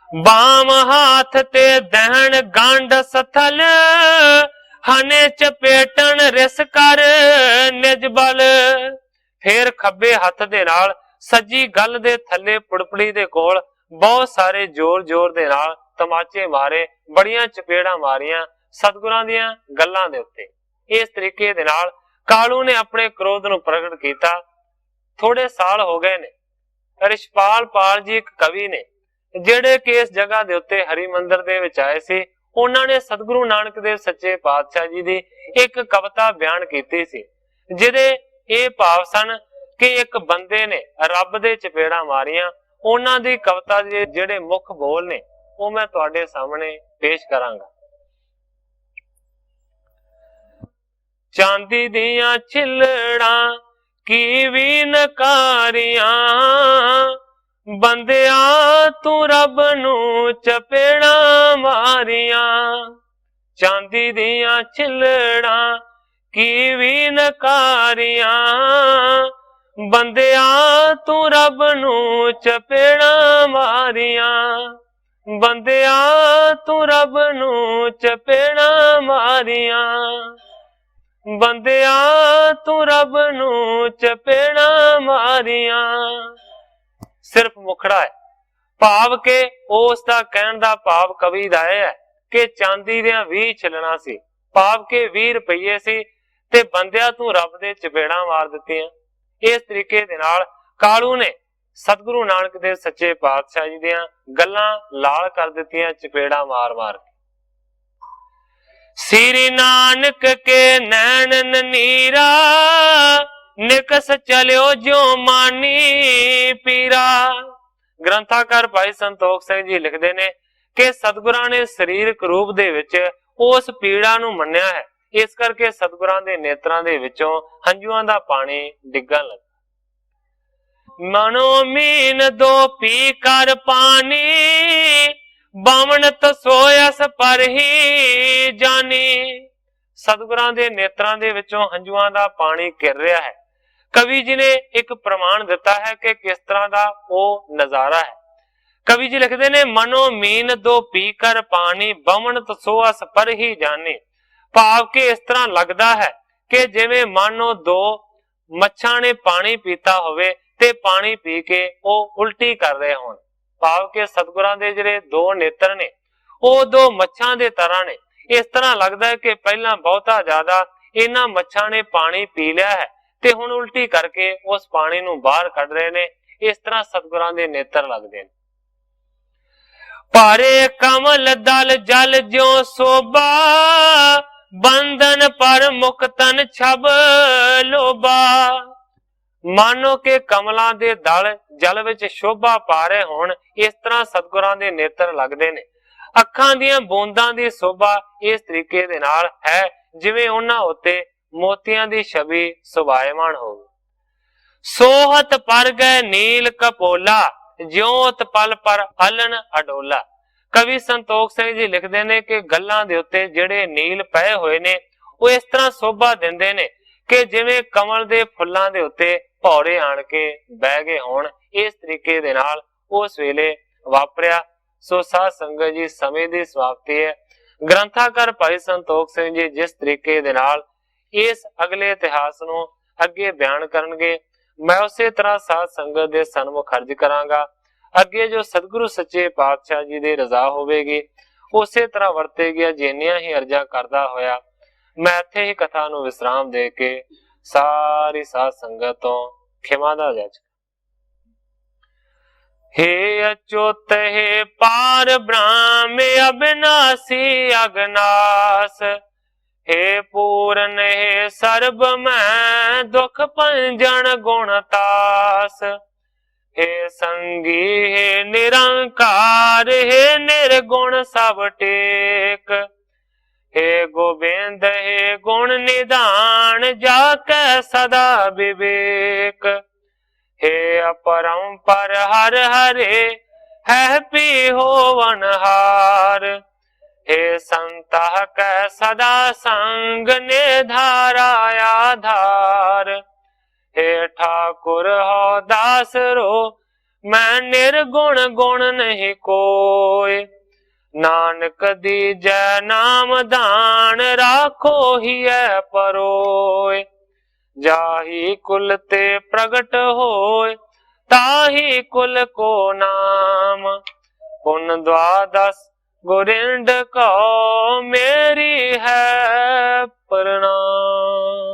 बाम हाथ ते दहन गांड सथल, हने चपेटन रिस कर निज बल। फिर खब्बे हथ दे नाल सज्जी गल दे थल्ले पुड़पड़ी दे कोल बहुत सारे जोर जोर दे नाल तमाचे मारे, बड़ियां चपेड़ां मारियां सतगुरां दियां गल्लां दे उत्ते। इस तरीके दे नाल कालू ने अपने क्रोध नूं प्रगट कीता। थोड़े साल हो गए ने, रिशपाल पाल जी एक कवि ने ਜਿਹੜੇ ਕਿ ਇਸ ਜਗ੍ਹਾ ਦੇ ਉੱਤੇ ਹਰੀ ਮੰਦਰ ਦੇ ਵਿੱਚ ਆਏ ਸੀ, ਉਹਨਾਂ ਨੇ ਸਤਿਗੁਰੂ ਨਾਨਕ ਦੇਵ ਸੱਚੇ ਪਾਤਸ਼ਾਹ ਜੀ ਦੀ ਇੱਕ ਕਵਿਤਾ ਬਿਆਨ ਕੀਤੀ ਸੀ, ਜਿਹਦੇ ਇਹ ਭਾਵ ਸਨ ਕਿ ਇੱਕ ਬੰਦੇ ਨੇ ਰੱਬ ਦੇ ਚਪੇੜਾਂ ਮਾਰੀਆਂ। ਉਹਨਾਂ ਦੀ ਕਵਿਤਾ ਦੇ ਜਿਹੜੇ ਮੁੱਖ ਬੋਲ ਨੇ ਉਹ ਮੈਂ ਤੁਹਾਡੇ ਸਾਹਮਣੇ ਪੇਸ਼ ਕਰਾਂਗਾ। ਚਾਂਦੀ ਦੀਆਂ ਛਿੱਲੜਾਂ ਕੀ ਵੀ ਨਕਾਰੀਆਂ, ਬੰਦਿਆ ਤੂੰ ਰੱਬ ਨੂੰ ਚਪੇੜਾਂ ਮਾਰੀਆਂ। ਚਾਂਦੀ ਦੀਆਂ ਛਿੱਲੜਾਂ ਕੀ ਵੀ ਨਕਾਰੀਆਂ, ਬੰਦਿਆ ਤੂੰ ਰੱਬ ਨੂੰ ਚਪੇੜਾਂ ਮਾਰੀਆਂ। ਬੰਦਿਆ ਤੂੰ ਰੱਬ ਨੂੰ ਚਪੇੜਾਂ ਮਾਰੀਆਂ। ਬੰਦਿਆ ਤੂੰ ਰੱਬ ਨੂੰ ਚਪੇੜਾਂ ਮਾਰੀਆਂ। सिर्फ मुखड़ा है, भाव के उस दा कहण दा भाव कवि दा है कि चांदी दियां 20 छिलना सी, भाव के 20 रुपये सी ते बंदिया तू रब दे चपेड़ा मार दित्तियां। इस तरीके दे नाल कालू ने सतगुरु नानक देव सच्चे पातशाह जी दियां गल्लां लाल कर दित्तियां चपेड़ा मार मार के। श्री नानक के नैन नीरा, निकस चलियो जो मानी पीरा। ग्रंथाकार भाई संतोख सिंह जी लिखते ने कि सतगुरां ने शरीरक रूप दे विच उस पीड़ा नूं मन्निया है, इस करके सतगुरां दे नेत्रां दे विचों हंझुआं दा पानी डिग्गण लगा। मनो मीन दो पी कर पानी, बामन तसोयस पर ही जानी। सतगुरां दे नेत्रां दे विचों हंझुआं दा पानी गिर रहा है। कवि जी ने एक प्रमाण दिता है कि किस तरह का वो नजारा है। कवि जी लिखते ने मनो मीन दो पी कर पानी, बमन तसोअस पर ही जानी। भाव के इस तरह लगता है कि जिवें मानो दो मच्छां ने पानी पीता होवे ते पानी पी के वो उल्टी कर रहे होण। भाव के सतगुरां दे जिहड़े दो नेत्र ने वो दो मच्छां दे तरह ने। इस तरह लगता है कि पहला बहुता ज्यादा इन्हां मच्छां ने पानी पी लिया है ते हुण उल्टी करके उस पानी नूं बाहर कढ रहे ने। इस तरह सतगुरां दे नेत्र लगदे ने। भारे कमल दल जल ज्यों शोभा, बंधन पर मुक्तन छब लोभा। मानो के कमलां दे दल जल विच शोभा पा रहे होण, इस तरह सतगुरां दे नेत्र लगदे ने। अखां दीयां बूंदां दी शोभा इस तरीके दे नाल है जिवें उन्हां उत्ते मोतियां दी छवि सुभायमान हो। सोहत पर गए नील कपोला, ज्योत पल पर हलन अडोला। कवि संतोख सिंह जी लिखते ने कि गल्लां दे उत्ते जिहड़े नील पए होए ने वो इस तरह शोभा दिंदे ने कि जिवें कमल दे फुल्लां दे उत्ते भौरे आण के बह गए होण। इस तरीके दे नाल उस वेले वापरिया। सो साध संगत जी समय दी समाप्ति है। ग्रंथाकार भाई संतोख सिंह जी जिस तरीके दे नाल इस अगले इतिहास नूं अगे बयान करनगे, मैं उसे तरह साध संगत दे सन्मुख अर्ज करांगा। अगे जो सतगुरु सच्चे पातशाह जी दी रजा होवेगी ਉਸੇ ਤਰ੍ਹਾਂ ਵਰਤੇ ਗਿਆ। ਜਿੰਨੀਆਂ ਹੀ ਅਰਜ਼ਾਂ ਕਰਦਾ ਹੋਇਆ ਮੈਂ ਇੱਥੇ ਹੀ ਕਥਾ ਨੂੰ ਵਿਸਰਾਮ ਦੇ ਕੇ ਸਾਰੀ ਸਾਧ ਸੰਗਤ ਤੋਂ ਖਿਮਾ ਦਾ ਜੱਜ। हे अच्युत हे पार ब्रह्म अविनाशी अगनास, हे पूर्ण हे सर्ब मैं दुख पंजन गुणतास, हे संगी हे निरंकार, हे निर्गुण सब टेक, हे गोविंद हे गुण निधान जाके सदा विवेक, हे अपरंपर हर हरे है पी होवनहार, हे संता कै सदा संग निधारा आधार, हे ठाकुर हो दास रो मैं निर्गुण गुण नहीं कोय, नानक दीजै नाम दान राखो ही परोय, जाही कुल ते प्रगट होय ताही कुल को नाम, पुन द्वादश गोरिंद को मेरी है प्रणाम।